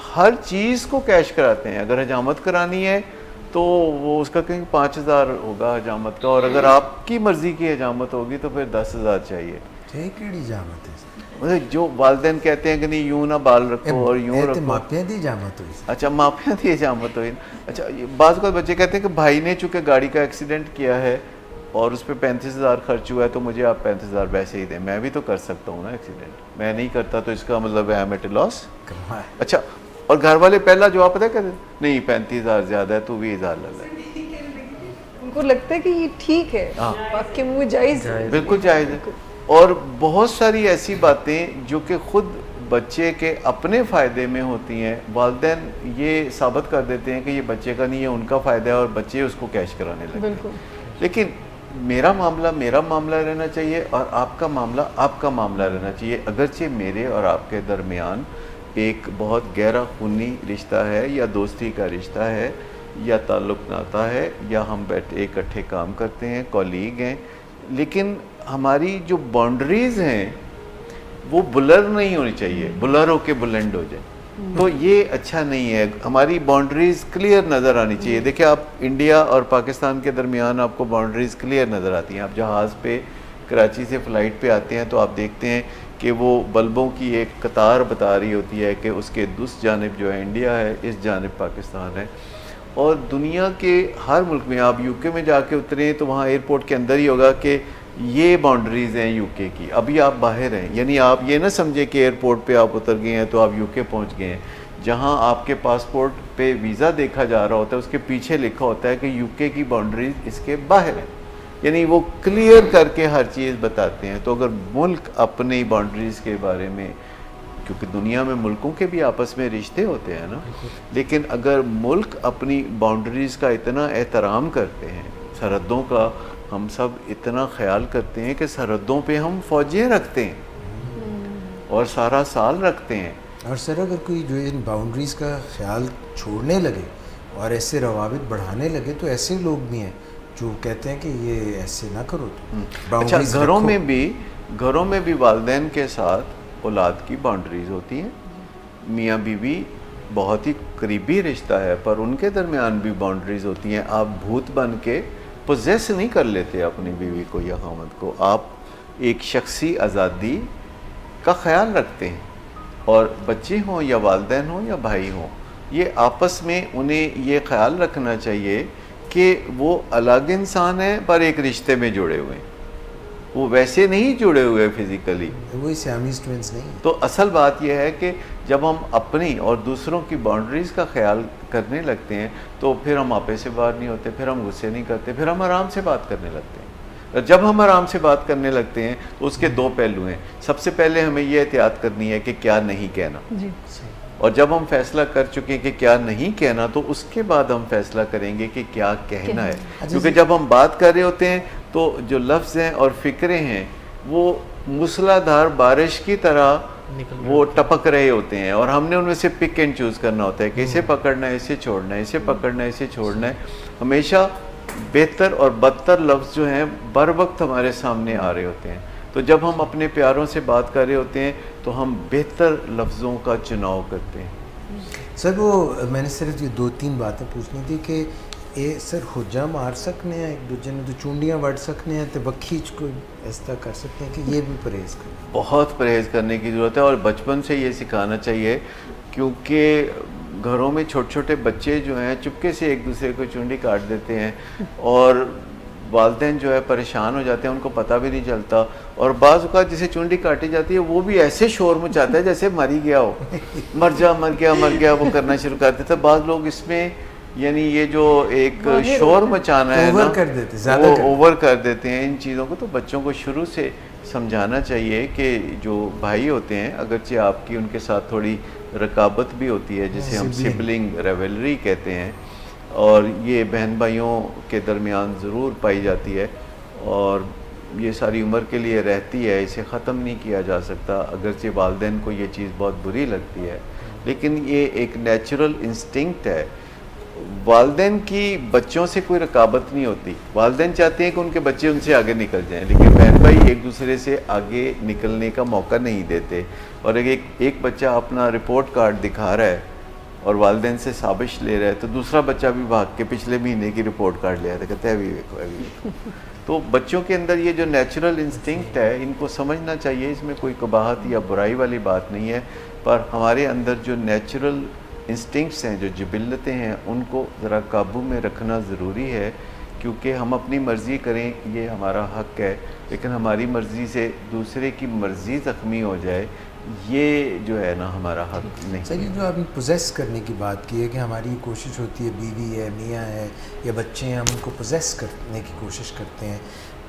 हर चीज़ को कैश कराते हैं। अगर हजामत करानी है तो वो उसका कहीं 5,000 होगा हजामत का, और अगर आपकी मर्ज़ी की हजामत होगी तो फिर 10,000 चाहिए। हजामत है मतलब जो वालिदैन कहते हैं कि नहीं यूँ ना बाल रखो और यूँ रखो। मापियाँ दी हजामत हुई। अच्छा, मापियाँ दी हजामत हुई। अच्छा, बाज़ को बच्चे कहते हैं कि भाई ने चूँकि गाड़ी का एक्सीडेंट किया है और उस पर 35,000 खर्च हुआ है तो मुझे आप 35,000 वैसे ही दें। मैं भी तो कर सकता हूँ ना एक्सीडेंट, मैं नहीं करता तो इसका मतलब है एट लॉस। अच्छा, और घर वाले पहला जवाब पता है कहते नहीं 35,000 ज़्यादा है, तू 20,000 लगा। उनको लगता है कि ये ठीक है, आपके मुँह जायज़ है, बिल्कुल जायज़ है। और बहुत सारी ऐसी बातें जो कि ख़ुद बच्चे के अपने फ़ायदे में होती हैं, वालिदैन ये साबित कर देते हैं कि ये बच्चे का नहीं है, उनका फ़ायदा है, और बच्चे उसको कैश कराने लगते हैं। लेकिन मेरा मामला रहना चाहिए और आपका मामला रहना चाहिए। अगरचे मेरे और आपके दरमियान एक बहुत गहरा खूनी रिश्ता है या दोस्ती का रिश्ता है या ताल्लुक़ नाता है या हम बैठे इकट्ठे काम करते हैं, कॉलीग हैं, लेकिन हमारी जो बाउंड्रीज़ हैं वो बुलर नहीं होनी चाहिए, बुलर होके बुलंद हो जाए, तो ये अच्छा नहीं है। हमारी बाउंड्रीज़ क्लियर नज़र आनी चाहिए। देखिए, आप इंडिया और पाकिस्तान के दरमियान आपको बाउंड्रीज़ क्लियर नज़र आती हैं। आप जहाज़ पे कराची से फ़्लाइट पे आते हैं तो आप देखते हैं कि वो बल्बों की एक कतार बता रही होती है कि उसके दूसरी जानिब जो है इंडिया है, इस जानिब पाकिस्तान है। और दुनिया के हर मुल्क में, आप यूके में जाके उतरें तो वहाँ एयरपोर्ट के अंदर ही होगा कि ये बाउंड्रीज़ हैं यूके की, अभी आप बाहर हैं। यानी आप ये ना समझे कि एयरपोर्ट पे आप उतर गए हैं तो आप यूके पहुँच गए हैं। जहाँ आपके पासपोर्ट पे वीज़ा देखा जा रहा होता है उसके पीछे लिखा होता है कि यूके की बाउंड्रीज़ इसके बाहर है। यानी वो क्लियर करके हर चीज़ बताते हैं। तो अगर मुल्क अपनी बाउंड्रीज़ के बारे में, क्योंकि दुनिया में मुल्कों के भी आपस में रिश्ते होते हैं ना, लेकिन अगर मुल्क अपनी बाउंड्रीज़ का इतना एहतराम करते हैं, सरहदों का हम सब इतना ख्याल करते हैं कि सरहदों पे हम फ़ौजें रखते हैं और सारा साल रखते हैं। और सर, अगर कोई जो इन बाउंड्रीज़ का ख्याल छोड़ने लगे और ऐसे रवाबित बढ़ाने लगे तो ऐसे लोग भी हैं जो कहते हैं कि ये ऐसे ना करो। तो अच्छा, घरों में भी वालिदैन के साथ औलाद की बाउंड्रीज़ होती हैं। मियाँ बीवी बहुत ही करीबी रिश्ता है, पर उनके दरमियान भी बाउंड्रीज़ होती हैं। आप भूत बन के पोजेस नहीं कर लेते अपनी बीवी को या खामद को, आप एक शख्सी आज़ादी का ख्याल रखते हैं। और बच्चे हों या वालिदैन हों या भाई हों, ये आपस में उन्हें ये ख्याल रखना चाहिए कि वो अलग इंसान है पर एक रिश्ते में जुड़े हुए हैं, वो वैसे नहीं जुड़े हुए फिज़िकली, वो सियामीज़ ट्विंस नहीं। तो असल बात यह है कि जब हम अपनी और दूसरों की बाउंड्रीज़ का ख्याल करने लगते हैं तो फिर हम आपे से बाहर नहीं होते, फिर हम गुस्से नहीं करते, फिर हम आराम से बात करने लगते हैं। जब हम आराम से बात करने लगते हैं तो उसके दो पहलू हैं। सबसे पहले हमें ये एहतियात करनी है कि क्या नहीं कहना जी। और जब हम फैसला कर चुके हैं कि क्या नहीं कहना तो उसके बाद हम फैसला करेंगे कि क्या कहना है। क्योंकि जब हम बात कर रहे होते हैं तो जो लफ्ज़ हैं और फ़िक्रें हैं वो मूसलाधार बारिश की तरह वो टपक रहे होते हैं और हमने उनमें से पिक एंड चूज़ करना होता है कि इसे पकड़ना है, इसे छोड़ना है, इसे पकड़ना है, इसे छोड़ना है। हमेशा बेहतर और बदतर लफ्ज़ जो हैं बर वक्त हमारे सामने आ रहे होते हैं। तो जब हम अपने प्यारों से बात कर रहे होते हैं तो हम बेहतर लफ्ज़ों का चुनाव करते हैं। सर, वो मैंने सिर्फ ये 2-3 बातें पूछनी थी कि ये सर हुज्जा मार सकने हैं एक दूसरे ने, तो चूंडियाँ वट सकने हैं तो बखीच को इस तरह कर सकते हैं कि ये भी परहेज़ करें। बहुत परहेज़ करने की ज़रूरत है और बचपन से ये सिखाना चाहिए, क्योंकि घरों में छोटे छोटे बच्चे जो हैं चुपके से एक दूसरे को चुंडी काट देते हैं और वालिदैन जो है परेशान हो जाते हैं, उनको पता भी नहीं चलता। और बाज़ औक़ात जिसे चुंडी काटी जाती है वो भी ऐसे शोर मचाता है जैसे मर ही गया हो, मर गया वो करना शुरू कर देता है। बाज़ लोग इसमें यानी ये जो एक शोर मचाना है ना, वो ओवर कर देते हैं इन चीज़ों को। तो बच्चों को शुरू से समझाना चाहिए कि जो भाई होते हैं, अगरचे आपकी उनके साथ थोड़ी रकाबत भी होती है जिसे हम सिबलिंग रेवलरी कहते हैं, और ये बहन भाइयों के दरमियान ज़रूर पाई जाती है और ये सारी उम्र के लिए रहती है, इसे ख़त्म नहीं किया जा सकता। अगरचे वालिदैन को ये चीज़ बहुत बुरी लगती है, लेकिन ये एक नेचुरल इंस्टिंक्ट है। वालिदैन की बच्चों से कोई रकाबत नहीं होती। वालिदैन चाहते हैं कि उनके बच्चे उनसे आगे निकल जाएं, लेकिन बहन भाई एक दूसरे से आगे निकलने का मौका नहीं देते। और एक बच्चा अपना रिपोर्ट कार्ड दिखा रहा है और वालिदैन से साबिश ले रहा है, तो दूसरा बच्चा भी भाग के पिछले महीने की रिपोर्ट कार्ड ले आया, तो कहते हैं अभी देखो। तो बच्चों के अंदर ये जो नेचुरल इंस्टिंक्ट है, इनको समझना चाहिए, इसमें कोई कबाहत या बुराई वाली बात नहीं है। पर हमारे अंदर जो नेचुरल इंस्टिंक्ट्स हैं, जो जिबिल्लतें हैं, उनको ज़रा काबू में रखना ज़रूरी है, क्योंकि हम अपनी मर्ज़ी करें ये हमारा हक़ है, लेकिन हमारी मर्ज़ी से दूसरे की मर्ज़ी ज़ख्मी हो जाए ये जो है ना हमारा हक़ नहीं। सर, ये जो आपने पोजेस करने की बात की है कि हमारी कोशिश होती है, बीवी है, मियाँ है या बच्चे हैं, हम उनको पोजेस करने की कोशिश करते हैं,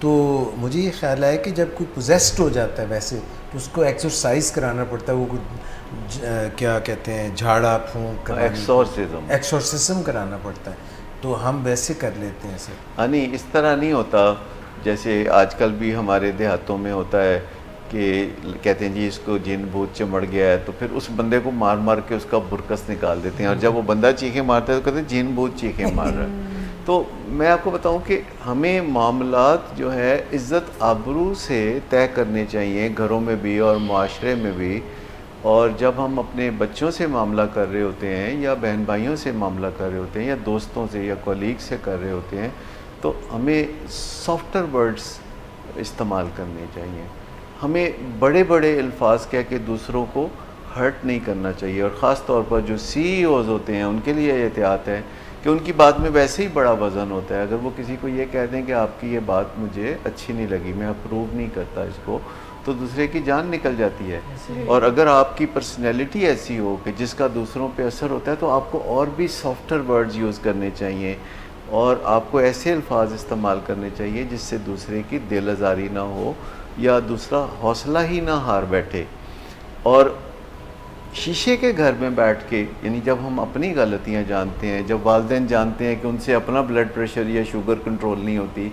तो मुझे ये ख्याल है कि जब कोई पोजेस्ड हो जाता है वैसे तो उसको एक्सरसाइज कराना पड़ता है, वो क्या कहते हैं, झाड़ा फूंक, एक्सोर्सिज्म कराना पड़ता है, तो हम वैसे कर लेते हैं सर। हाँ, नहीं इस तरह नहीं होता जैसे आजकल भी हमारे देहातों में होता है कि कहते हैं जी इसको जिन भूत चिमड़ गया है, तो फिर उस बंदे को मार मार के उसका बुरकस निकाल देते हैं, और जब वो बंदा चीखें मारता है तो कहते हैं जिन भूत चीखें मार रहा है। तो मैं आपको बताऊं कि हमें मामलात जो है इज़्ज़त आबरू से तय करने चाहिए, घरों में भी और माशरे में भी। और जब हम अपने बच्चों से मामला कर रहे होते हैं या बहन भाइयों से मामला कर रहे होते हैं या दोस्तों से या कॉलीग से कर रहे होते हैं, तो हमें सॉफ्टर वर्ड्स इस्तेमाल करने चाहिए। हमें बड़े बड़े अल्फाज कह के दूसरों को हर्ट नहीं करना चाहिए। और ख़ास तौर पर जो CEOs होते हैं उनके लिए एहतियात है कि उनकी बात में वैसे ही बड़ा वज़न होता है। अगर वो किसी को ये कह दें कि आपकी ये बात मुझे अच्छी नहीं लगी, मैं अप्रूव नहीं करता इसको, तो दूसरे की जान निकल जाती है। और अगर आपकी पर्सनैलिटी ऐसी हो कि जिसका दूसरों पे असर होता है, तो आपको और भी सॉफ्टर वर्ड्स यूज़ करने चाहिए और आपको ऐसे अल्फाज इस्तेमाल करने चाहिए जिससे दूसरे की दिल आज़ारी ना हो या दूसरा हौसला ही ना हार बैठे। और शीशे के घर में बैठ के, यानी जब हम अपनी गलतियां जानते हैं, जब वालिदैन जानते हैं कि उनसे अपना ब्लड प्रेशर या शुगर कंट्रोल नहीं होती,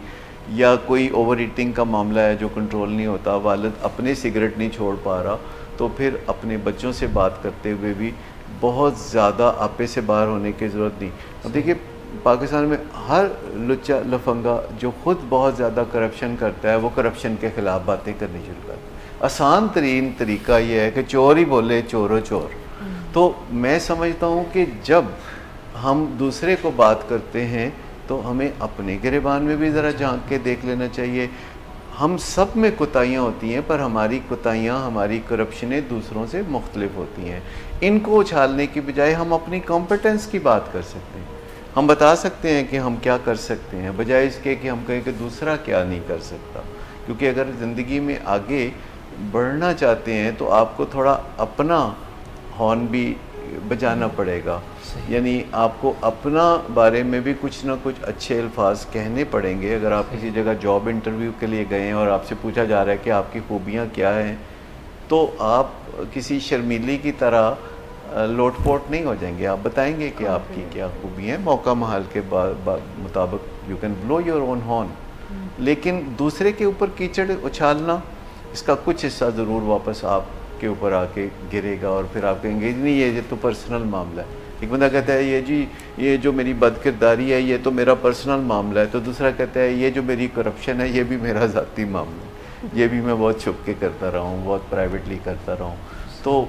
या कोई ओवर ईटिंग का मामला है जो कंट्रोल नहीं होता, वालिद अपने सिगरेट नहीं छोड़ पा रहा, तो फिर अपने बच्चों से बात करते हुए भी बहुत ज़्यादा आपे से बाहर होने की ज़रूरत नहीं। अब देखिए पाकिस्तान में हर लुच्चा लफंगा जो ख़ुद बहुत ज़्यादा करप्शन करता है, वो करप्शन के ख़िलाफ़ बातें करनी शुरू करता है। आसान तरीन तरीका ये है कि चोर ही बोले चोरो चोर। तो मैं समझता हूँ कि जब हम दूसरे को बात करते हैं तो हमें अपने गिरेबान में भी ज़रा झांक के देख लेना चाहिए। हम सब में कोताहियाँ होती हैं, पर हमारी कोताहियाँ, हमारी करप्शनें दूसरों से मुख्तलिफ होती हैं। इनको उछालने की बजाय हम अपनी कॉम्पिटेंस की बात कर सकते हैं। हम बता सकते हैं कि हम क्या कर सकते हैं, बजाय इसके कि हम कहें कि दूसरा क्या नहीं कर सकता। क्योंकि अगर ज़िंदगी में आगे बढ़ना चाहते हैं तो आपको थोड़ा अपना हॉर्न भी बजाना पड़ेगा, यानी आपको अपना बारे में भी कुछ ना कुछ अच्छे अल्फाज कहने पड़ेंगे। अगर आप किसी जगह जॉब इंटरव्यू के लिए गए हैं और आपसे पूछा जा रहा है कि आपकी खूबियाँ क्या हैं, तो आप किसी शर्मीली की तरह लोटपोट नहीं हो जाएंगे। आप बताएंगे कि आपकी क्या खूबी है, मौका महल के मुताबिक you can blow your own horn. लेकिन दूसरे के ऊपर कीचड़ उछालना, इसका कुछ हिस्सा ज़रूर वापस आपके ऊपर आके गिरेगा और फिर आप कहेंगे नहीं ये तो पर्सनल मामला है। एक बंदा कहता है ये जो मेरी बदकिरदारी है ये तो मेरा पर्सनल मामला है, तो दूसरा कहता है ये जो मेरी करप्शन है ये भी मेरा ज़ाती मामला है, ये भी मैं बहुत छुप के करता रहा हूँ, बहुत प्राइवेटली करता रहा हूँ। तो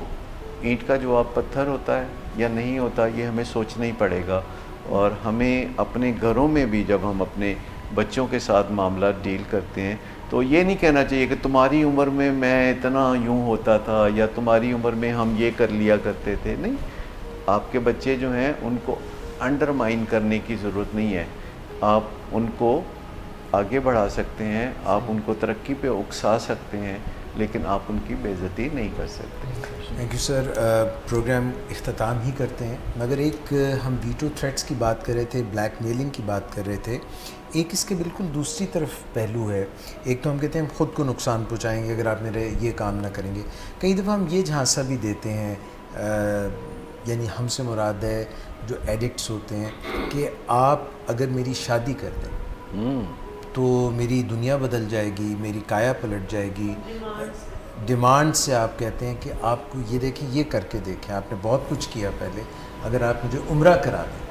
ईंट का जवाब पत्थर होता है या नहीं होता, ये हमें सोचना ही पड़ेगा। और हमें अपने घरों में भी जब हम अपने बच्चों के साथ मामला डील करते हैं तो ये नहीं कहना चाहिए कि तुम्हारी उम्र में मैं इतना यूँ होता था या तुम्हारी उम्र में हम ये कर लिया करते थे। नहीं, आपके बच्चे जो हैं उनको अंडरमाइन करने की ज़रूरत नहीं है। आप उनको आगे बढ़ा सकते हैं, आप उनको तरक्की पे उकसा सकते हैं, लेकिन आप उनकी बेइज्जती नहीं कर सकते। Thank you sir. प्रोग्राम इख्तिताम ही करते हैं, मगर एक हम वीटो थ्रेट्स की बात कर रहे थे, ब्लैकमेलिंग की बात कर रहे थे, एक इसके बिल्कुल दूसरी तरफ पहलू है। एक तो हम कहते हैं हम ख़ुद को नुकसान पहुंचाएंगे अगर आप मेरे ये काम ना करेंगे। कई दफ़ा हम ये झांसा भी देते हैं, यानी हमसे मुराद है जो एडिक्ट्स होते हैं, कि आप अगर मेरी शादी कर दें तो मेरी दुनिया बदल जाएगी, मेरी काया पलट जाएगी। डिमांड से आप कहते हैं कि आपको ये देखें, ये करके देखें, आपने बहुत कुछ किया पहले, अगर आप मुझे उम्रा करा दें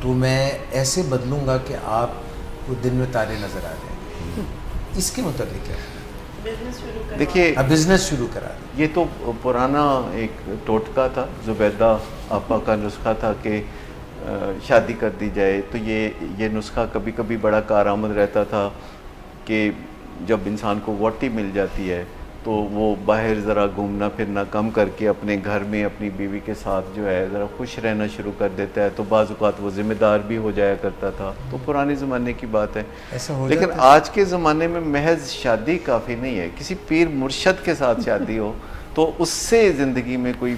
तो मैं ऐसे बदलूँगा कि आपको दिन में तारे नज़र आ जाएंगे। इसके मुताबिक क्या? देखिए, अब बिज़नेस शुरू करा दें। ये तो पुराना एक टोटका था, ज़ुबैदा आपा का नुस्खा था कि शादी कर दी जाए। तो ये नुस्खा कभी कभी बड़ा कारआमद रहता था कि जब इंसान को वोटी मिल जाती है तो वो बाहर ज़रा घूमना फिरना कम करके अपने घर में अपनी बीवी के साथ जो है ज़रा खुश रहना शुरू कर देता है, तो बाज़ औक़ात वो ज़िम्मेदार भी हो जाया करता था। तो पुराने ज़माने की बात है। ऐसा हो लेकिन आज के ज़माने में महज शादी काफ़ी नहीं है, किसी पीर मुर्शद के साथ शादी हो तो उससे ज़िंदगी में कोई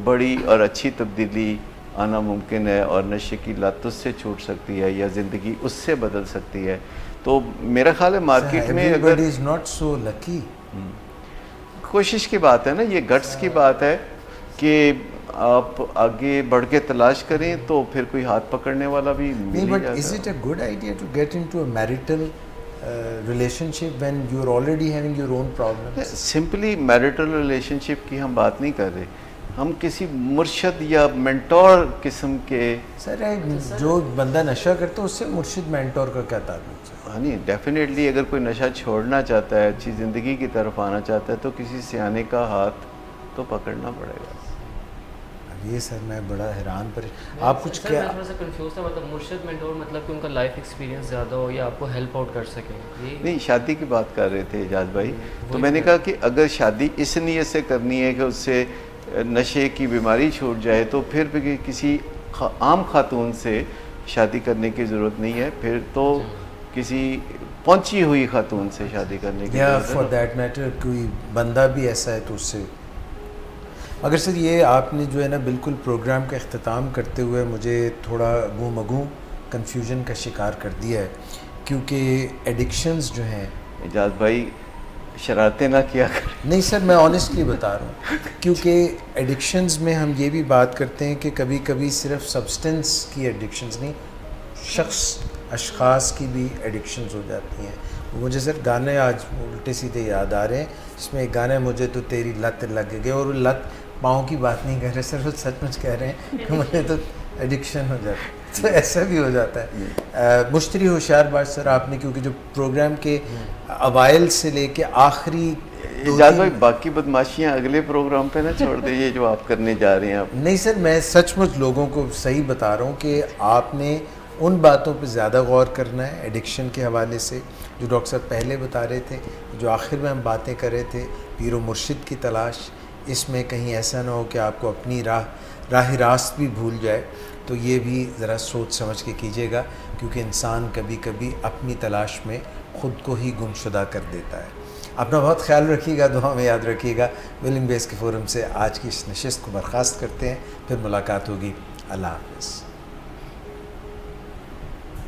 बड़ी और अच्छी तब्दीली आना मुमकिन है, और नशे की लत उससे छूट सकती है या ज़िंदगी उससे बदल सकती है। तो मेरा ख्याल है मार्केट में अगर इज़ नॉट सो लकी, कोशिश की बात है ना, ये गट्स की बात है कि आप आगे बढ़ के तलाश करें तो फिर कोई हाथ पकड़ने वाला भी मिल but is it a good idea to get into a marital relationship when you are already having your own problems? Simply marital relationship की हम बात नहीं कर रहे, हम किसी मुर्शद या मेंटोर किस्म के। सर जो बंदा नशा करता है उससे मुर्शिद मेंटोर का क्या ताल्लुक है? हाँ नहीं, डेफिनेटली अगर कोई नशा छोड़ना चाहता है, अच्छी ज़िंदगी की तरफ आना चाहता है, तो किसी सियाने का हाथ तो पकड़ना पड़ेगा। ये सर मैं बड़ा हैरान पर आप कुछ क्या? मैं थोड़ा सा कंफ्यूज था, मतलब मुर्शिद मेंटोर मतलब कि उनका लाइफ एक्सपीरियंस ज़्यादा हो या आपको हेल्प आउट कर सके? नहीं, शादी की बात कर रहे थे एजाज भाई। तो मैंने कहा कि अगर शादी इस नीयत से करनी है कि उससे नशे की बीमारी छूट जाए तो फिर भी किसी आम खातून से शादी करने की ज़रूरत नहीं है, फिर तो किसी पहुंची हुई खातून से शादी करने की या फॉर दैट मैटर कोई बंदा भी ऐसा है तो उससे। मगर सर ये आपने जो है ना बिल्कुल प्रोग्राम का अख्तिताम करते हुए मुझे थोड़ा गुमगू कन्फ्यूजन का शिकार कर दिया है, क्योंकि एडिक्शंस जो हैं। एजाज भाई शरारतें ना किया करें। नहीं सर, मैं ऑनेस्टली बता रहा हूँ, क्योंकि एडिक्शंस में हम ये भी बात करते हैं कि कभी कभी सिर्फ सब्सटेंस की एडिक्शंस नहीं, शख्स अशख़ास की भी एडिक्शंस हो जाती हैं। मुझे सर गाने आज उल्टे सीधे याद आ रहे हैं, जिसमें एक गाना है मुझे तो तेरी लत लग गई, और लत पाँव की बात नहीं कर रहे सर, वो सचमुच कह रहे हैं कि मुझे तो एडिक्शन हो जाता है। तो ऐसा भी हो जाता है। मुश्तरी होशियार बात सर आपने, क्योंकि जो प्रोग्राम के अवाइल से लेके आखिरी इजाज़ भाई बाकी बदमाशियाँ अगले प्रोग्राम पे ना छोड़ दे, ये जो आप करने जा रहे हैं आप। नहीं सर, मैं सचमुच लोगों को सही बता रहा हूँ कि आपने उन बातों पे ज़्यादा गौर करना है एडिक्शन के हवाले से, जो डॉक्टर साहब पहले बता रहे थे, जो आखिर में हम बातें कर रहे थे, पीर व मुर्शिद की तलाश। इसमें कहीं ऐसा ना हो कि आपको अपनी राह रास्त भी भूल जाए, तो ये भी ज़रा सोच समझ के कीजिएगा, क्योंकि इंसान कभी कभी अपनी तलाश में ख़ुद को ही गुमशुदा कर देता है। अपना बहुत ख्याल रखिएगा, दुआ में याद रखिएगा। विलिंग बेस के फ़ोरम से आज की इस नशिस्त को बर्खास्त करते हैं, फिर मुलाकात होगी। अल्लाह हाफ़िज़।